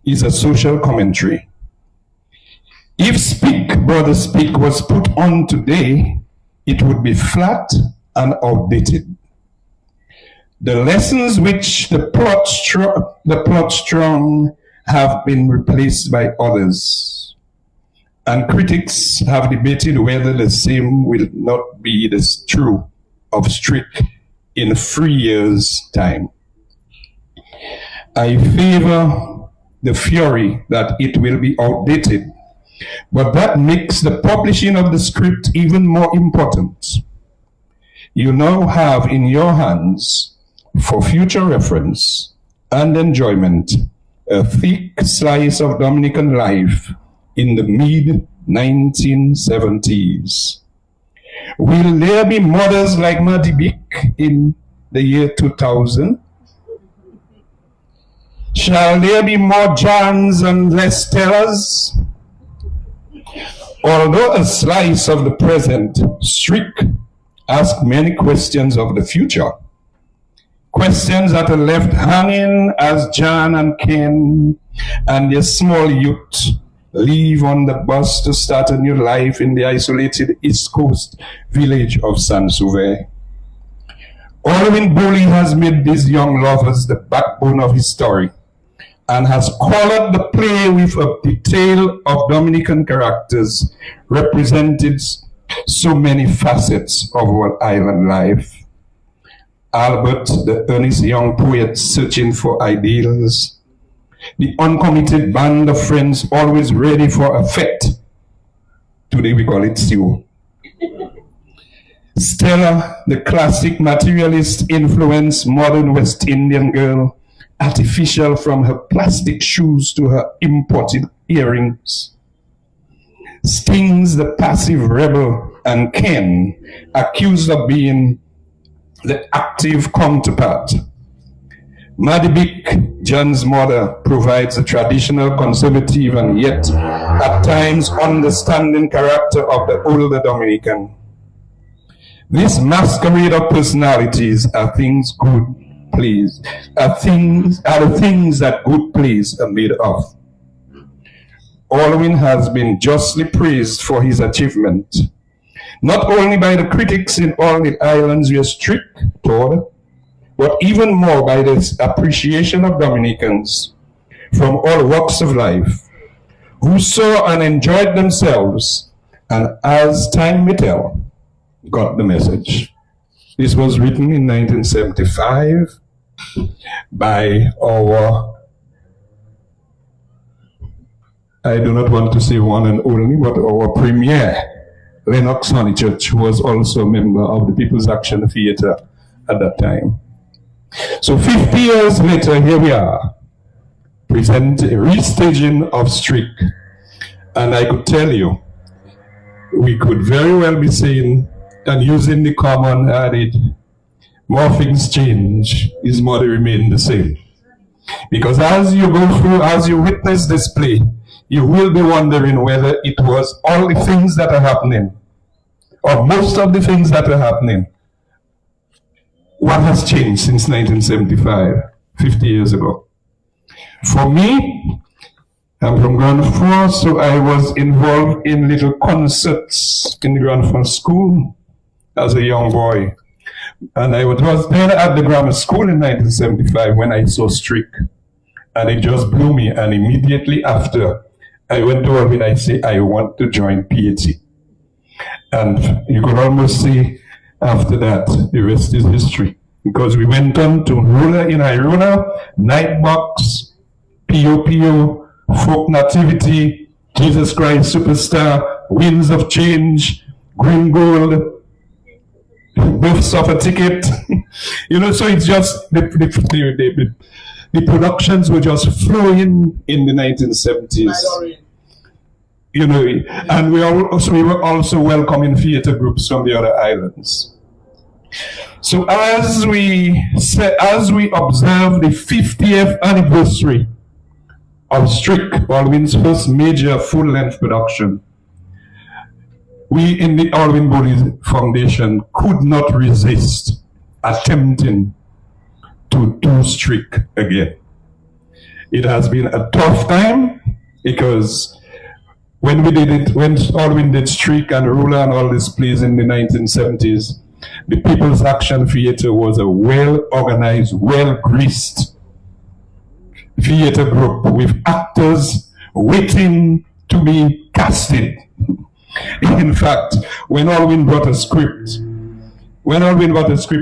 is a social commentary. If Speak Brother Speak was put on today, it would be flat and outdated. The lessons which the plot strong have been replaced by others, and critics have debated whether the same will not be the true of Streak in 3 years' time. I favor the theory that it will be outdated, but that makes the publishing of the script even more important. You now have in your hands, for future reference and enjoyment, a thick slice of Dominican life in the mid-1970s. Will there be mothers like Maddie Bick in the year 2000? Shall there be more Johns and less Stellas? Although a slice of the present, Streak asks many questions of the future. Questions that are left hanging as John and Ken and their small youth leave on the bus to start a new life in the isolated East Coast village of San Sauve. Alwyn Bully has made these young lovers the backbone of his story and has colored the play with a detail of Dominican characters represented so many facets of our island life. Albert, the earnest young poet searching for ideals. The uncommitted band of friends always ready for a fete. Today we call it Siu. Stella, the classic materialist influenced modern West Indian girl, artificial from her plastic shoes to her imported earrings. Stings, the passive rebel, and Ken, accused of being the active counterpart. Madibik, John's mother, provides a traditional conservative and yet at times understanding character of the older Dominican. This masquerade of personalities are the things that good plays are made of. Alwyn has been justly praised for his achievement, not only by the critics in all the islands we are strict toward, but even more by the appreciation of Dominicans from all walks of life, who saw and enjoyed themselves, and as time may tell, got the message. This was written in 1975 by our, I do not want to say one and only, but our premier, Lennox Honeychurch, who was also a member of the People's Action Theatre at that time. So 50 years later, here we are, present a restaging of Strick. And I could tell you, we could very well be saying, and using the common adage, more things change, is more they remain the same. Because as you go through, as you witness this play, you will be wondering whether it was all the things that are happening, or most of the things that are happening. What has changed since 1975, 50 years ago? For me, I'm from Grand Fort, so I was involved in little concerts in the Grand Fort School as a young boy. And I was then at the grammar school in 1975 when I saw Strick. And it just blew me. And immediately after, I went to Alwyn, I say, I want to join PAT. And you could almost say, after that, the rest is history. Because we went on to Ruler in Irona, Nightbox, P.O.P.O., Folk Nativity, Jesus Christ Superstar, Winds of Change, Green Gold, Births of a Ticket. You know, so it's just, the productions were just flowing in the 1970s. You know, and we were also welcoming theatre groups from the other islands. So as we observe the 50th anniversary of Strick, Alwyn's first major full-length production, we in the Alwyn Bully Foundation could not resist attempting to do Strick again. It has been a tough time because when we did it, when Alwyn did Strick and Ruler and all these plays in the 1970s, the People's Action Theatre was a well-organized, well-greased theatre group with actors waiting to be casted. In fact, when Alwyn brought a script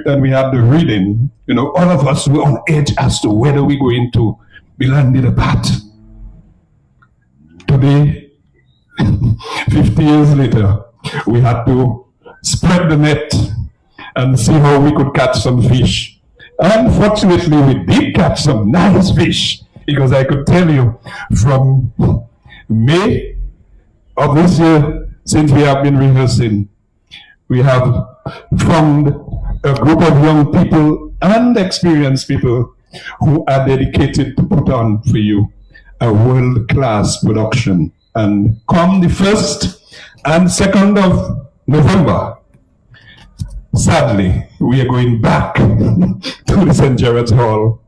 and we had the reading, you know, all of us were on edge as to whether we're going to be landed a part. Today, 50 years later, we had to spread the net and see how we could catch some fish. Unfortunately, we did catch some nice fish, because I could tell you from May of this year, since we have been rehearsing, we have formed a group of young people and experienced people who are dedicated to put on for you a world-class production. And come the 1st and 2nd of November, sadly, we are going back to the St. Gerard's Hall,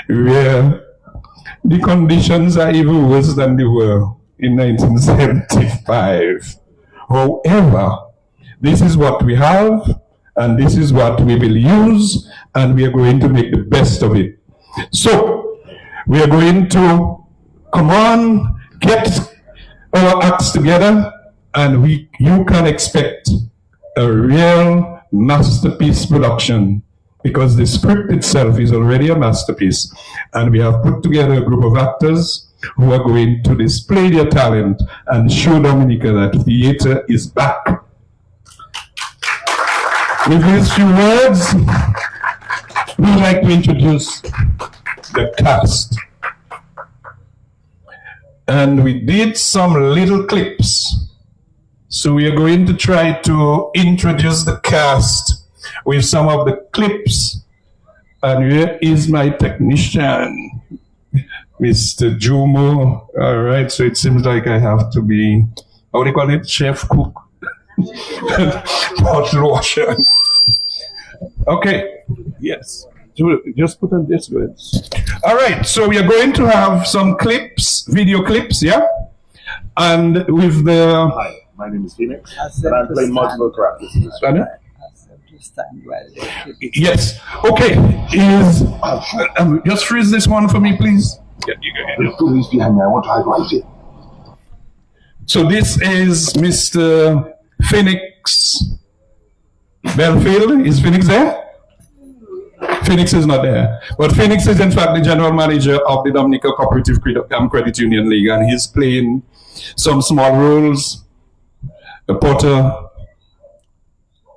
where the conditions are even worse than they were in 1975. However, this is what we have, and this is what we will use, and we are going to make the best of it. So, we are going to come on, get our acts together, and you can expect a real masterpiece production, because the script itself is already a masterpiece, and we have put together a group of actors who are going to display their talent and show Dominica that theater is back. With these few words, we'd like to introduce the cast. And we did some little clips. So we are going to try to introduce the cast with some of the clips. And here is my technician, Mr. Jumo. All right, so it seems like I have to be, how do you call it, chef cook? Bottle washer. Okay, yes. Just put on this words. All right, so we are going to have some clips, video clips, yeah? And with the... Hi, my name is Phoenix, and I'm playing multiple characters. Yes, okay. Just freeze this one for me, please. Yeah, you go ahead. There's police behind me, I want to hide right here. So this is Mr. Phoenix Belfield. Is Phoenix there? Phoenix is not there. But Phoenix is in fact the general manager of the Dominica Cooperative Credit Union League, and he's playing some small roles. A porter.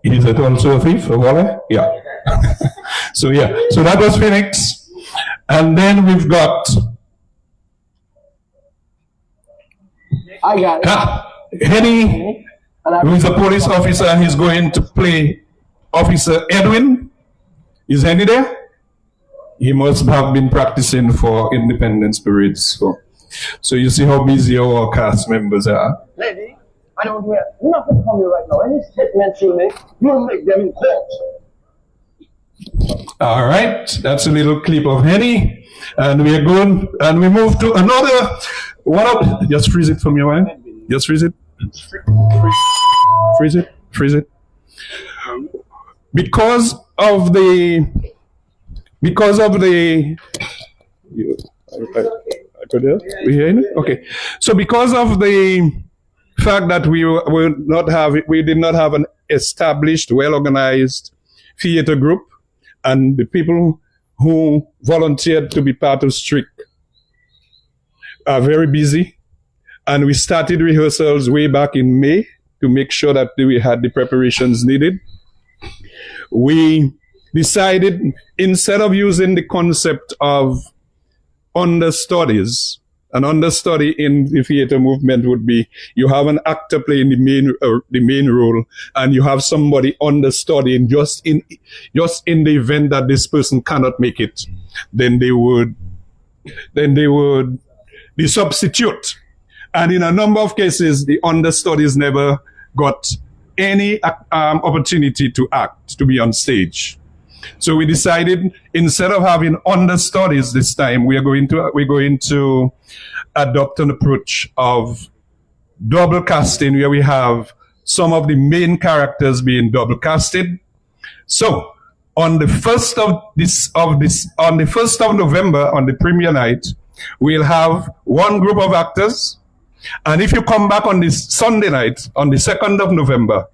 Is it also a thief? A wallet? Yeah. So yeah. So that was Phoenix. And then we've got I got it. Henny, who is a police officer, and he's going to play Officer Edwin. Is Henny there? He must have been practicing for Independence parades. So you see how busy our cast members are. Lady, I don't hear nothing from you right now. Any statements you make, you'll make them in court. All right, that's a little clip of Henny. And we are going, and we move to another one of, just freeze it for me, man. Just freeze it. Freeze it, freeze it. Because of the, I could hear? We hearing it? Okay. So because of the fact that we did not have an established, well-organized theater group, and the people who volunteered to be part of STRIC are very busy, and we started rehearsals way back in May to make sure that we had the preparations needed. We decided, instead of using the concept of understudies, an understudy in the theater movement would be you have an actor playing the main role, and you have somebody understudying just in the event that this person cannot make it. Then they would the substitute. And in a number of cases, the understudies never got any opportunity to act, to be on stage. So we decided, instead of having understudies this time, we're going to adopt an approach of double casting, where we have some of the main characters being double casted. So on the 1st of November, on the premiere night, we'll have one group of actors. And if you come back on this Sunday night, on the 2nd of November,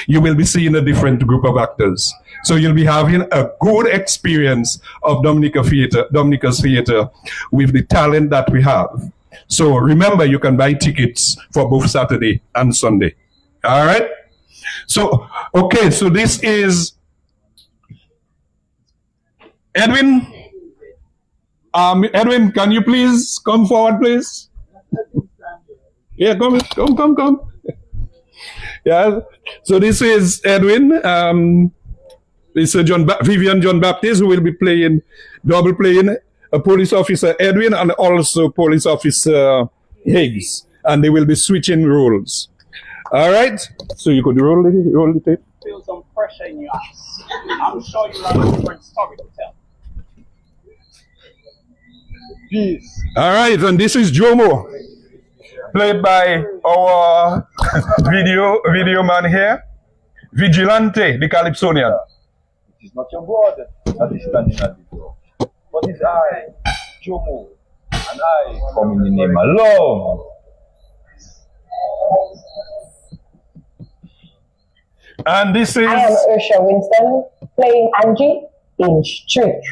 you will be seeing a different group of actors. So you'll be having a good experience of Dominica's theater with the talent that we have. So remember, you can buy tickets for both Saturday and Sunday. All right? So, okay, so this is Edwin. Edwin, can you please come forward, please? Yeah, come. Yeah, so this is Edwin. This is Vivian John Baptist, who will be double playing a police officer Edwin and also police officer Higgs, and they will be switching roles. All right, so you could roll the tape. pressure in your eyes. I'm sure you have a different story to tell. Peace. All right, and this is Jomo, played by our video man here, Vigilante, the Calypsonian. It is not your God that is standing at the door, but it's I, Jomo, and I come in the name of love. And this is... I am Ursha Winston, playing Angie in Street.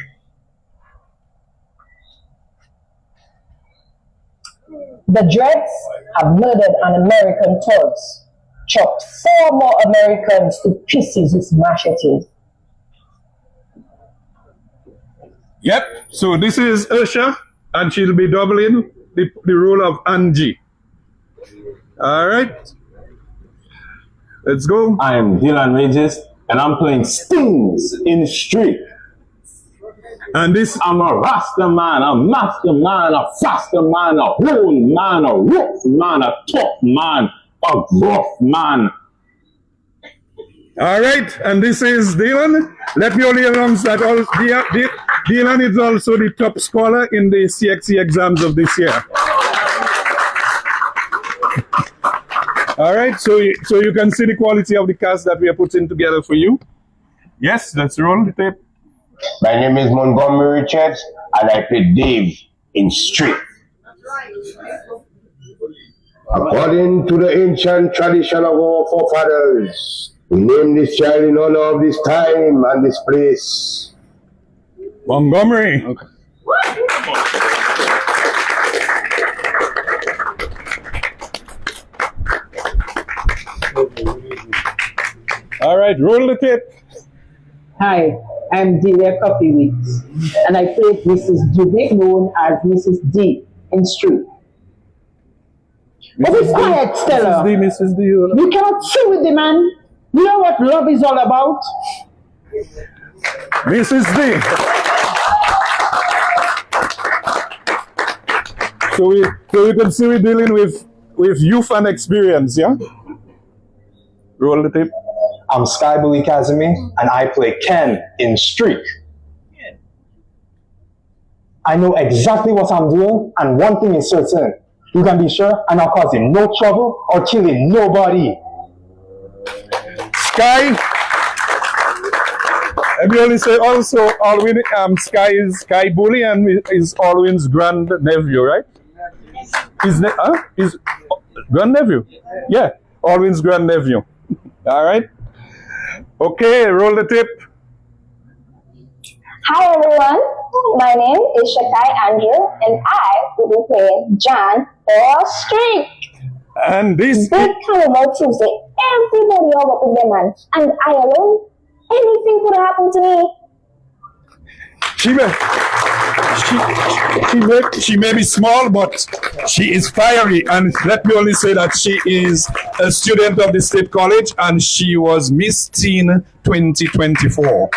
The Dreads have murdered an American thugs, chopped 4 more Americans to pieces with machetes. Yep, so this is Ursha, and she'll be doubling the role of Angie. All right, let's go. I am Dylan Regis, and I'm playing Stings in Street. And this... I'm a Rasta man, a master man, a faster man, a whole man, a rough man, a tough man, a rough man. All right, and this is Dylan. Let me only announce that Dylan is also the top scholar in the CXC exams of this year. All right, so you can see the quality of the cast that we are putting together for you. Yes, let's roll the tape. My name is Montgomery Richards, and I play Dave in Street. According to the ancient tradition of our forefathers, we name this child in honor of this time and this place. Montgomery. Okay. All right, roll the tape. Hi, I'm Delia Coffeeweeks, and I played Mrs. Jubilee, known as Mrs. D in Street. But it's quiet, Stella. Mrs. D. You cannot chill with the man. You know what love is all about? Mrs. D. So you can see we're dealing with youth and experience, yeah? Roll the tape. I'm Jubilee Kazumi, and I play Ken in Streak. I know exactly what I'm doing, and one thing is certain. You can be sure I'm not causing no trouble or killing nobody. Sky. Let me only say also, Alwyn, Sky is Sky Bully and is Alwyn's grandnephew, right? His grandnephew? Yeah, Alwyn's grandnephew. All right. Okay, roll the tape. Hi everyone, my name is Shakai Andrew, and I will be playing John or Streak. And this big Carnival Tuesday, everybody over with them man, and I alone, anything could happen to me. She may be small, but she is fiery. And let me only say that she is a student of the State College, and she was Miss Teen 2024.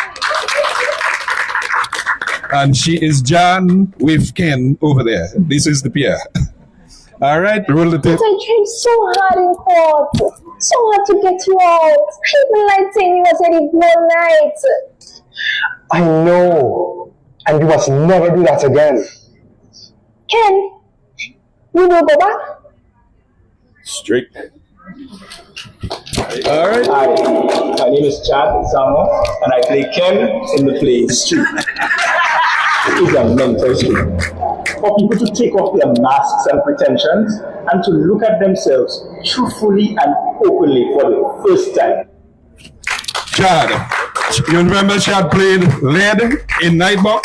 And she is Jan with Ken over there. This is the pair. All right, roll the tape. I tried so hard in court, so hard to get you out. People like saying you was ready one night. I know, and you must never do that again. Ken, you will go back? Straight. All right. Hi, my name is Chad Samo, and I play Ken in the play Street. It is a mental street for people to take off their masks and pretensions and to look at themselves truthfully and openly for the first time. Chad, you remember Chad played lead in Nightbox?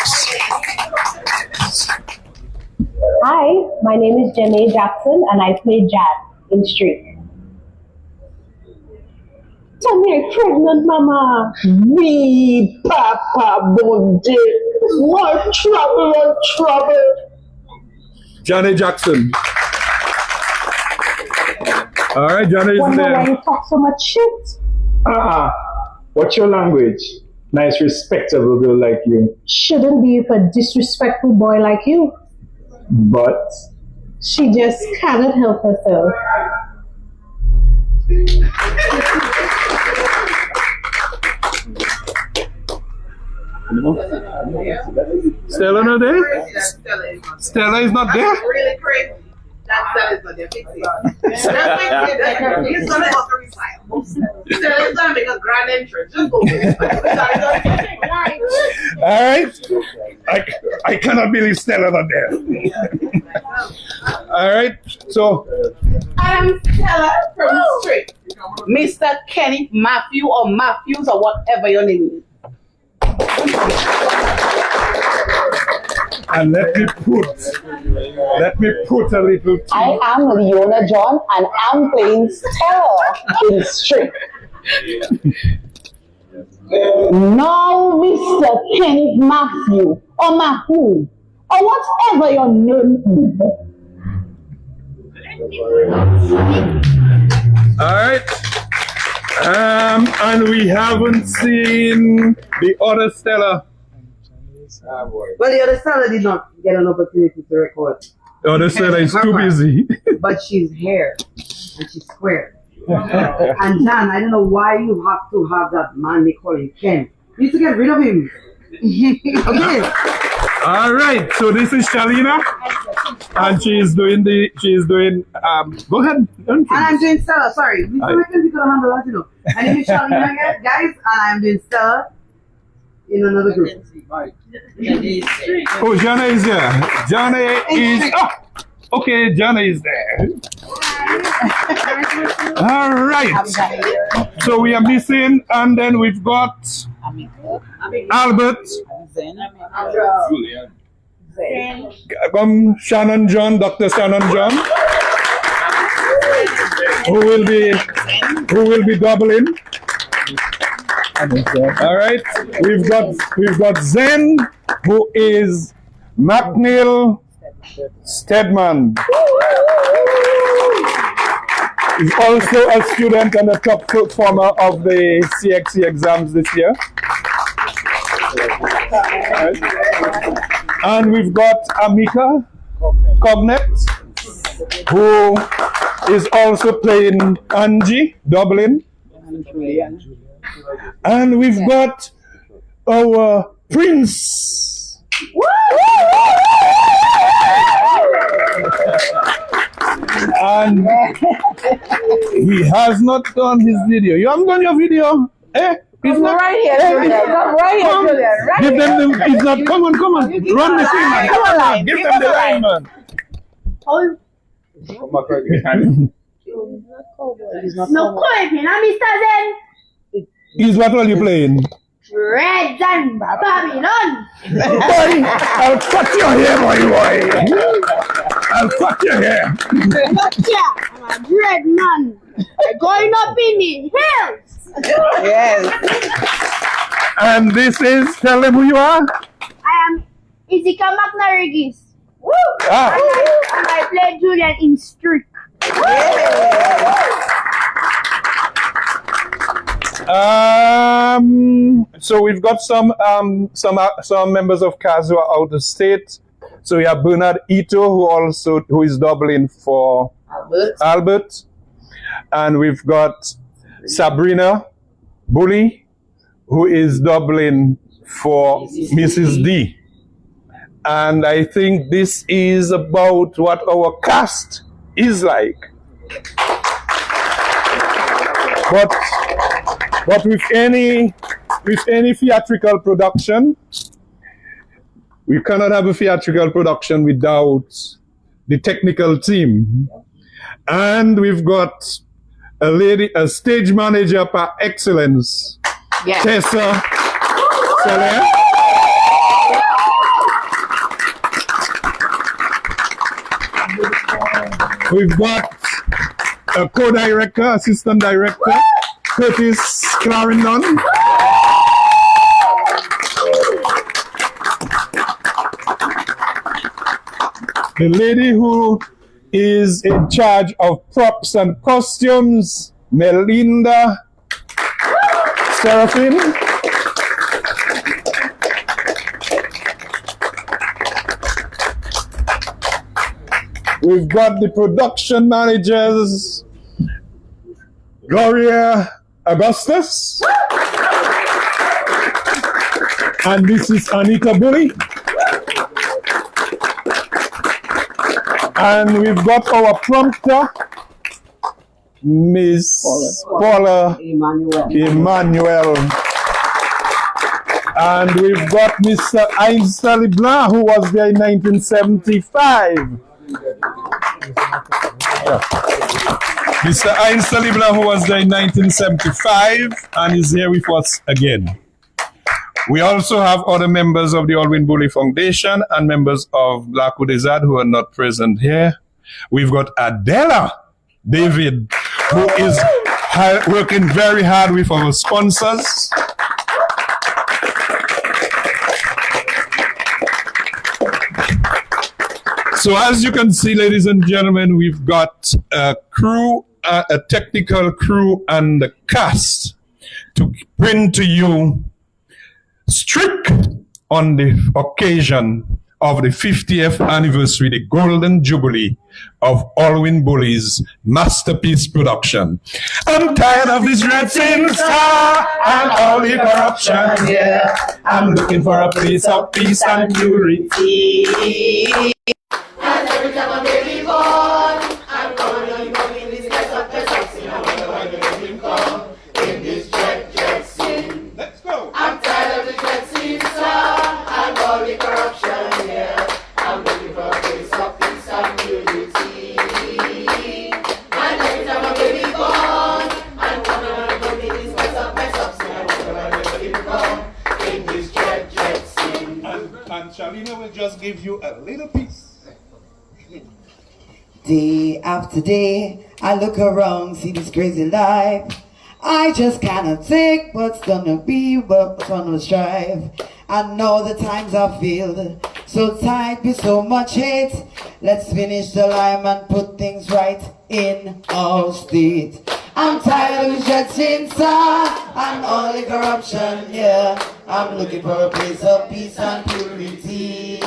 Hi, my name is Janae Jackson, and I play Jad in Street. Tell me I'm pregnant, Mama. Me, Papa, Bonde. More trouble and trouble. Johnny Jackson. All right, Johnny is Wonder there. why you talk so much shit. What's your language? Nice, respectable girl like you. Shouldn't be for a disrespectful boy like you. But she just cannot help herself. Stella not there? Stella is not there? Really crazy. That is not there. Fix it. It's gonna have to recycle. Stella's gonna make a grand entrance. Just go. All right. I cannot believe Stella not there. All right. So I'm Stella from the street. Mr. Kenny Matthew or Matthews or whatever your name is. and let me put a little tea. I am Leona John and I'm playing Stella in Strip. Now, Mr. Kenneth Matthew or Matthew or whatever your name is. All right. And we haven't seen the other Stella. Well, the other Stella did not get an opportunity to record. The other Stella is too busy. But she's here and she's square. And Jan, I don't know why you have to have that man they call him Ken. You need to get rid of him. Okay. All right. So this is Shalina, and she's doing go ahead. And I'm doing Stella. Sorry, Mr. McKenzie could handle that, you know. My name is Shalina, guys, and I'm doing Stella in another group. Oh, Jana is there. Jana is. Oh, okay, Jana is there. All right. So we are missing, and then we've got Albert. Shannon John, Dr. Shannon John, who will be doubling. All right, we've got Zen, who is McNeil Stedman. He's also a student and a top performer of the CXC exams this year. Right. And we've got Amika Cognet, who is also playing Angie, Dublin. And we've got our Prince. And he has not done his video. You haven't done your video? Eh? He's not right here, Julian. Right here, Julian. Right give them the. He's not. Come on. Run the thing, man. Come on, give them the line, man. No calling, Mr. Zen. He's what are you playing? Reds and Babylon. Boy, I'll cut your hair, boy. I'll cut your hair. Gotcha. I'm a dread man. I'm going up in the hills. Yes. And this is, tell them who you are. I am Izika McNarigis. Woo! Ah. And I play Julian in Streak. So we've got some members of CAS who are out of state. So we have Bernard Ito, who is doubling for Albert. And we've got Sabrina Bully, who is doubling for Mrs. D. And I think this is about what our cast is like. But with any theatrical production, we cannot have a theatrical production without the technical team. And we've got a stage manager par excellence, yes. Tessa Soler. We've got a co-director, assistant director, Curtis Clarendon. The lady who is in charge of props and costumes, Melinda Seraphim. We've got the production managers, Gloria Augustus. and Mrs. Anita Bully. And we've got our prompter, Miss Paula Emmanuel. And we've got Mr. Ainsley Blanc, who was there in 1975. Mr. Ainsley Blanc, who was there in 1975 and is here with us again. We also have other members of the Alwyn Bully Foundation and members of Black Udezad who are not present here. We've got Adela David, who is working very hard with our sponsors. So as you can see, ladies and gentlemen, we've got a crew, a technical crew and a cast to bring to you Strict on the occasion of the 50th anniversary, the Golden Jubilee of Alwyn Bully's masterpiece production. I'm tired of this red star and all the corruption, yeah. I'm looking for a place of peace and purity. And every time a baby born, I'm coming in this place of perfection. I wonder why they let him come in this jet scene. Let's go. I'm tired of the jet scene, sir, and all the corruption, yeah. I'm looking for a place of peace and unity. And every time a baby born, I'm coming in this place of perfection. I wonder why they let him come in this jet scene. And Shalina will just give you a little piece. Day after day, I look around, see this crazy life. I just cannot take what's gonna be, what's gonna strive. I know the times I feel so tight with so much hate. Let's finish the line and put things right in our state. I'm tired of judging, sir, and all the corruption, yeah. I'm looking for a place of peace and purity.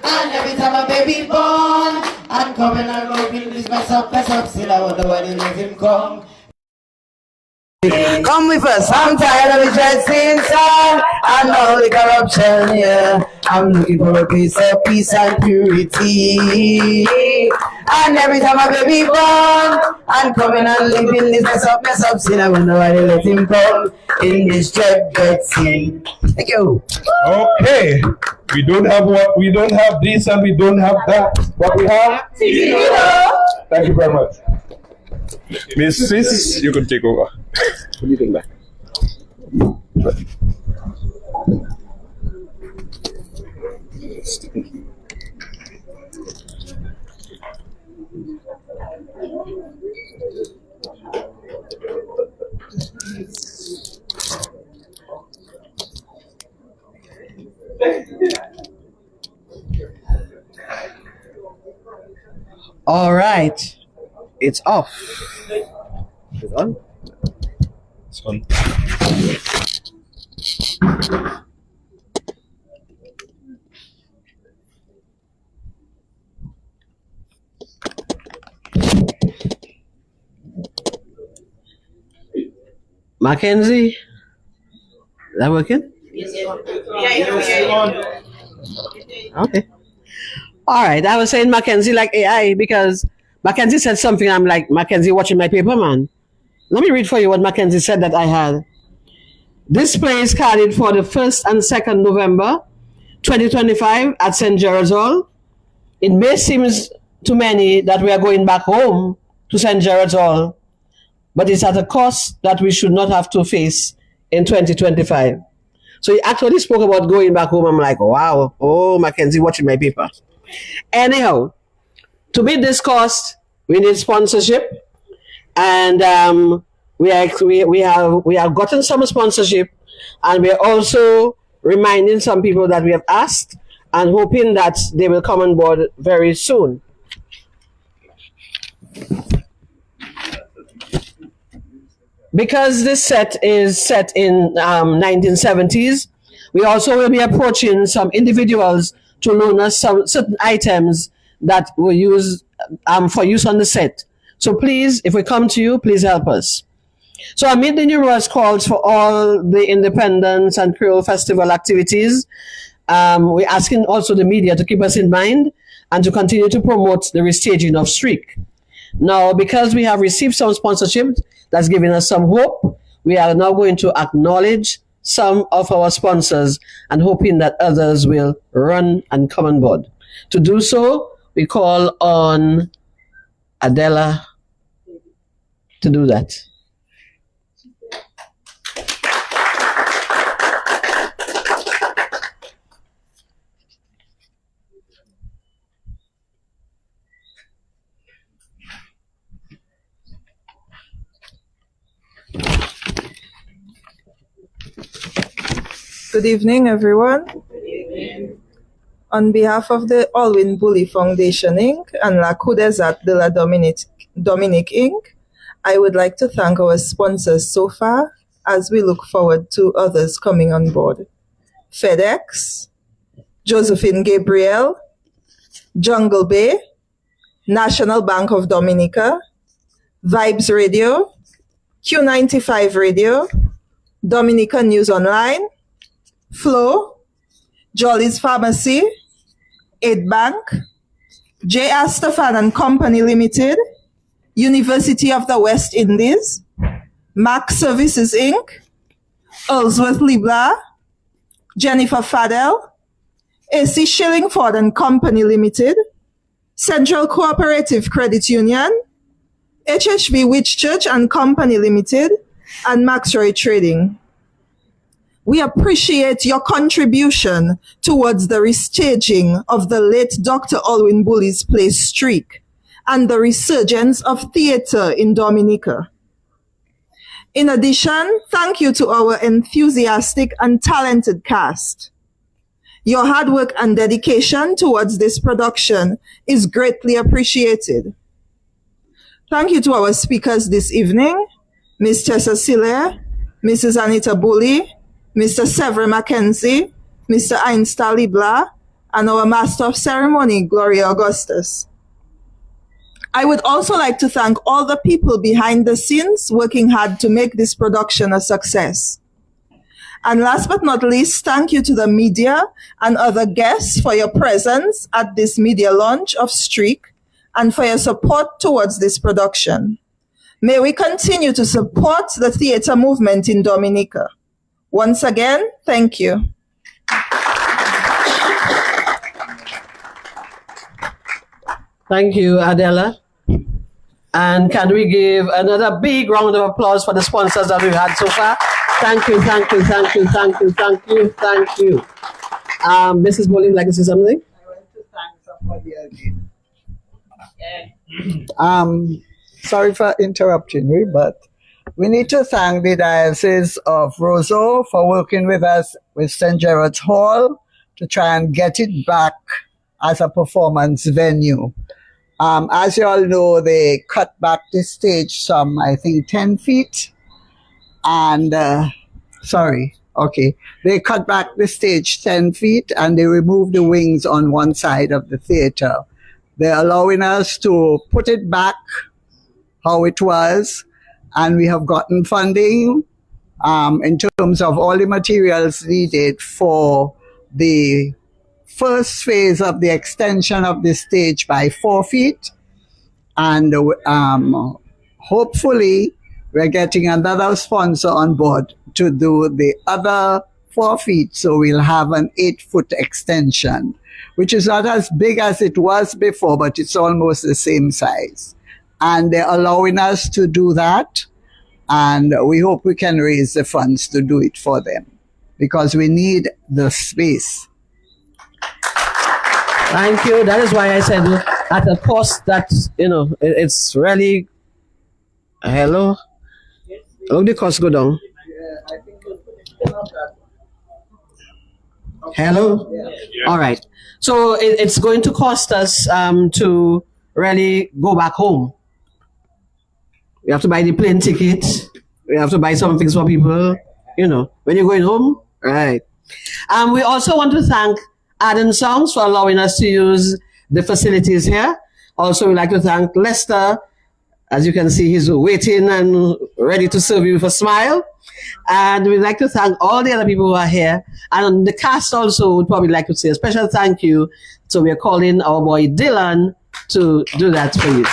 And every time a baby born, I'm coming and moving this mess up, still I wonder why they let him come. Come with us, I'm tired of the dressing, son, and all the corruption, yeah. I'm looking for a place of peace and purity. And every time a baby born, I'm coming and living this mess up, still I wonder why they let him come in this dread scene. Thank you. Okay. We don't have this and we don't have that. What we have? Thank you very much. Mrs. You can take over. What do you think, back? All right, it's off. It's on? It's on. Mackenzie? Is that working? Okay. All right. I was saying Mackenzie like AI because Mackenzie said something. I'm like, Mackenzie watching my paper, man. Let me read for you what Mackenzie said that I had. This play is carded for the 1st and 2nd November 2025 at St. Gerard's Hall. It may seem to many that we are going back home to St. Gerard's Hall, but it's at a cost that we should not have to face in 2025. So he actually spoke about going back home. I'm like, wow. Oh, Mackenzie watching my paper. Anyhow, to meet this cost, we need sponsorship. And we have gotten some sponsorship, and we're also reminding some people that we have asked and hoping that they will come on board very soon. Because this set is set in 1970s, we also will be approaching some individuals to loan us some certain items that we use for use on the set. So please, if we come to you, please help us. So amid the numerous calls for all the Independence and Creole Festival activities, we're asking also the media to keep us in mind and to continue to promote the restaging of Streak. Now, because we have received some sponsorship that's giving us some hope, we are now going to acknowledge some of our sponsors and hoping that others will run and come on board. To do so, we call on Adela to do that. Good evening, everyone. On behalf of the Alwyn Bully Foundation, Inc. and La Coup des Arts de la Dominique, Inc., I would like to thank our sponsors so far as we look forward to others coming on board. FedEx, Josephine Gabriel, Jungle Bay, National Bank of Dominica, Vibes Radio, Q95 Radio, Dominica News Online, Flow, Jolly's Pharmacy, Aid Bank, J. Astafan and Company Limited, University of the West Indies, Mac Services Inc., Ellsworth Libla, Jennifer Fadell, AC Shillingford and Company Limited, Central Cooperative Credit Union, HHV Whitchurch and Company Limited, and Maxroy Trading. We appreciate your contribution towards the restaging of the late Dr. Alwyn Bully's play Streak and the resurgence of theatre in Dominica. In addition, thank you to our enthusiastic and talented cast. Your hard work and dedication towards this production is greatly appreciated. Thank you to our speakers this evening, Ms. Tessa Siller, Mrs. Anita Bully, Mr. Severin Mackenzie, Mr. Einstein Libla, and our Master of Ceremony, Gloria Augustus. I would also like to thank all the people behind the scenes working hard to make this production a success. And last but not least, thank you to the media and other guests for your presence at this media launch of Streak and for your support towards this production. May we continue to support the theatre movement in Dominica. Once again, thank you. Thank you, Adela. And can we give another big round of applause for the sponsors that we've had so far? Thank you, thank you, thank you, thank you, thank you, thank you. Mrs. Bully, would like to say something? I want to thank somebody again. Sorry for interrupting you, but we need to thank the Diocese of Roseau for working with us with St. Gerard's Hall to try and get it back as a performance venue. As you all know, they cut back the stage some, I think, 10 feet. And, they cut back the stage 10 feet and they removed the wings on one side of the theater. They're allowing us to put it back how it was. And we have gotten funding in terms of all the materials needed for the first phase of the extension of the stage by 4 feet. And hopefully we're getting another sponsor on board to do the other 4 feet. So we'll have an 8-foot extension, which is not as big as it was before, but it's almost the same size. And they're allowing us to do that. And we hope we can raise the funds to do it for them because we need the space. Thank you. That is why I said at a cost that, it's really, hello? How the cost go down? Hello? All right. So it's going to cost us to really go back home. We have to buy the plane ticket. We have to buy some things for people, when you're going home. Right. We also want to thank Arden Songs for allowing us to use the facilities here. Also, we'd like to thank Lester As you can see, he's waiting and ready to serve you with a smile. And we'd like to thank all the other people who are here. And the cast also would probably like to say a special thank you. So we are calling our boy Dylan to do that for you.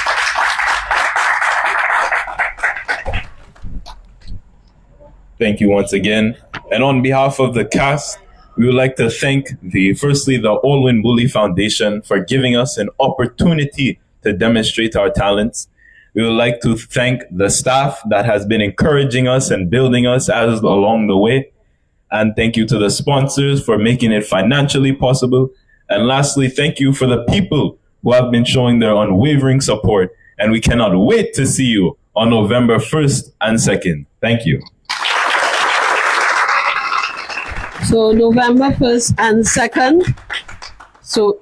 Thank you once again. And on behalf of the cast, we would like to thank firstly the Alwyn Bully Foundation for giving us an opportunity to demonstrate our talents. We would like to thank the staff that has been encouraging us and building us along the way. And thank you to the sponsors for making it financially possible. And lastly, thank you for the people who have been showing their unwavering support. And we cannot wait to see you on November 1st and 2nd. Thank you. So November 1st and 2nd. So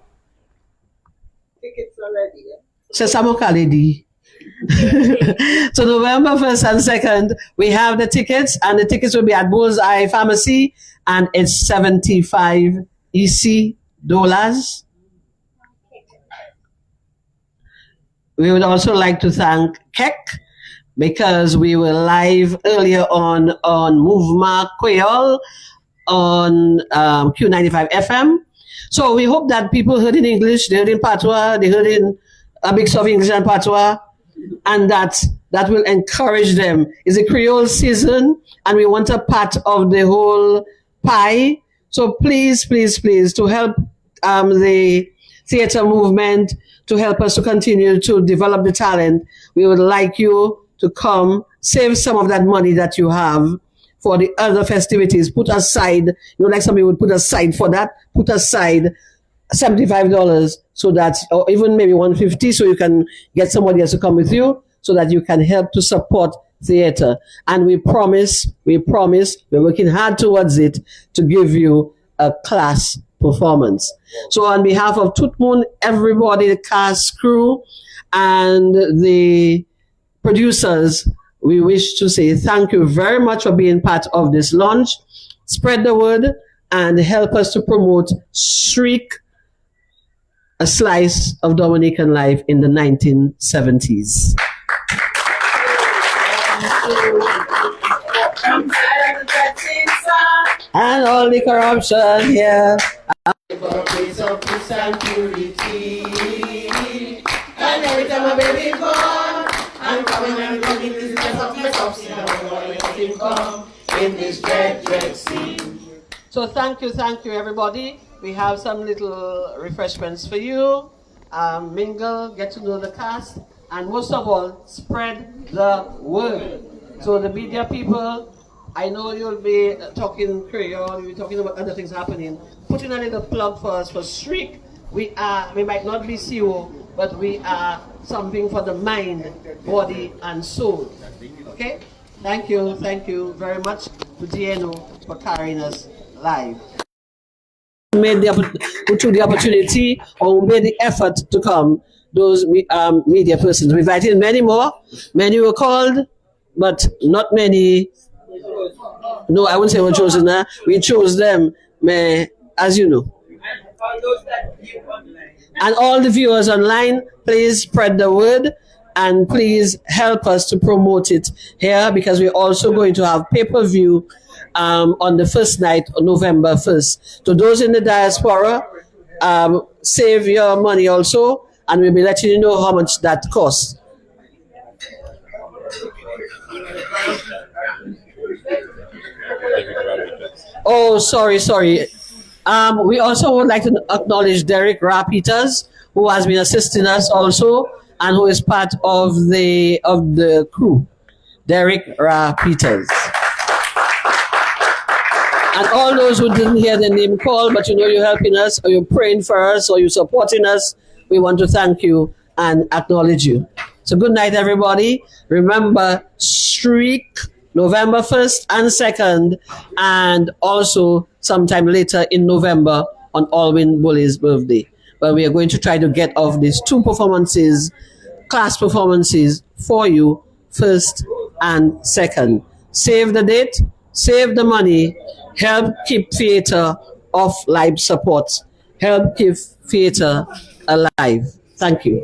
Tickets already. So November 1st and 2nd, we have the tickets, and the tickets will be at Bullseye Pharmacy, and it's $75 EC. We would also like to thank Keck, because we were live earlier on Movement Creole on Q95 FM. So we hope that people heard in English, they heard in Patois, they heard in a mix of English and Patois, and that will encourage them. It's a Creole season, and we want a part of the whole pie. So please, please, please, to help the theater movement, to help us to continue to develop the talent, we would like you to come, save some of that money that you have for the other festivities. Put aside, like somebody would put aside for that, put aside $75 so that, or even maybe $150, so you can get somebody else to come with you, so that you can help to support theater. And we promise, we're working hard towards it to give you a class performance. So on behalf of Tutmoon, everybody, the cast, crew, and the producers, we wish to say thank you very much for being part of this launch. Spread the word and help us to promote Shriek, a slice of Dominican life in the 1970s. And all the corruption here. For a place of peace and purity. And every time my baby born, I'm coming and coming. This is just of my substance. Let him come in this dread scene. So thank you, everybody. We have some little refreshments for you. Mingle, get to know the cast, and most of all, spread the word. So the media people, I know you'll be talking Creole, you'll be talking about other things happening. Put in a little plug for us for Shriek. We might not be CO, but we are something for the mind, body, and soul. Okay? Thank you very much to DNO for carrying us live. Made the opportunity or made the effort to come, those media persons. We invited many more. Many were called, but not many. No, I wouldn't say were chosen. We chose them, as you know. And all the viewers online, please spread the word and please help us to promote it here, because we're also going to have pay-per-view on the first night on November 1st. So those in the diaspora, save your money also, and we'll be letting you know how much that costs. Oh, sorry. We also would like to acknowledge Derek Ra-Peters, who has been assisting us also, and who is part of the crew. Derek Ra-Peters. And all those who didn't hear the name called, but you're helping us, or you're praying for us, or you're supporting us, we want to thank you and acknowledge you. So good night, everybody. Remember, Shriek, November 1st and 2nd, and also sometime later in November on Alwyn Bully's birthday. But we are going to try to get off these two performances, class performances, for you, 1st and 2nd. Save the date, save the money, help keep theater off live support, help keep theater alive. Thank you.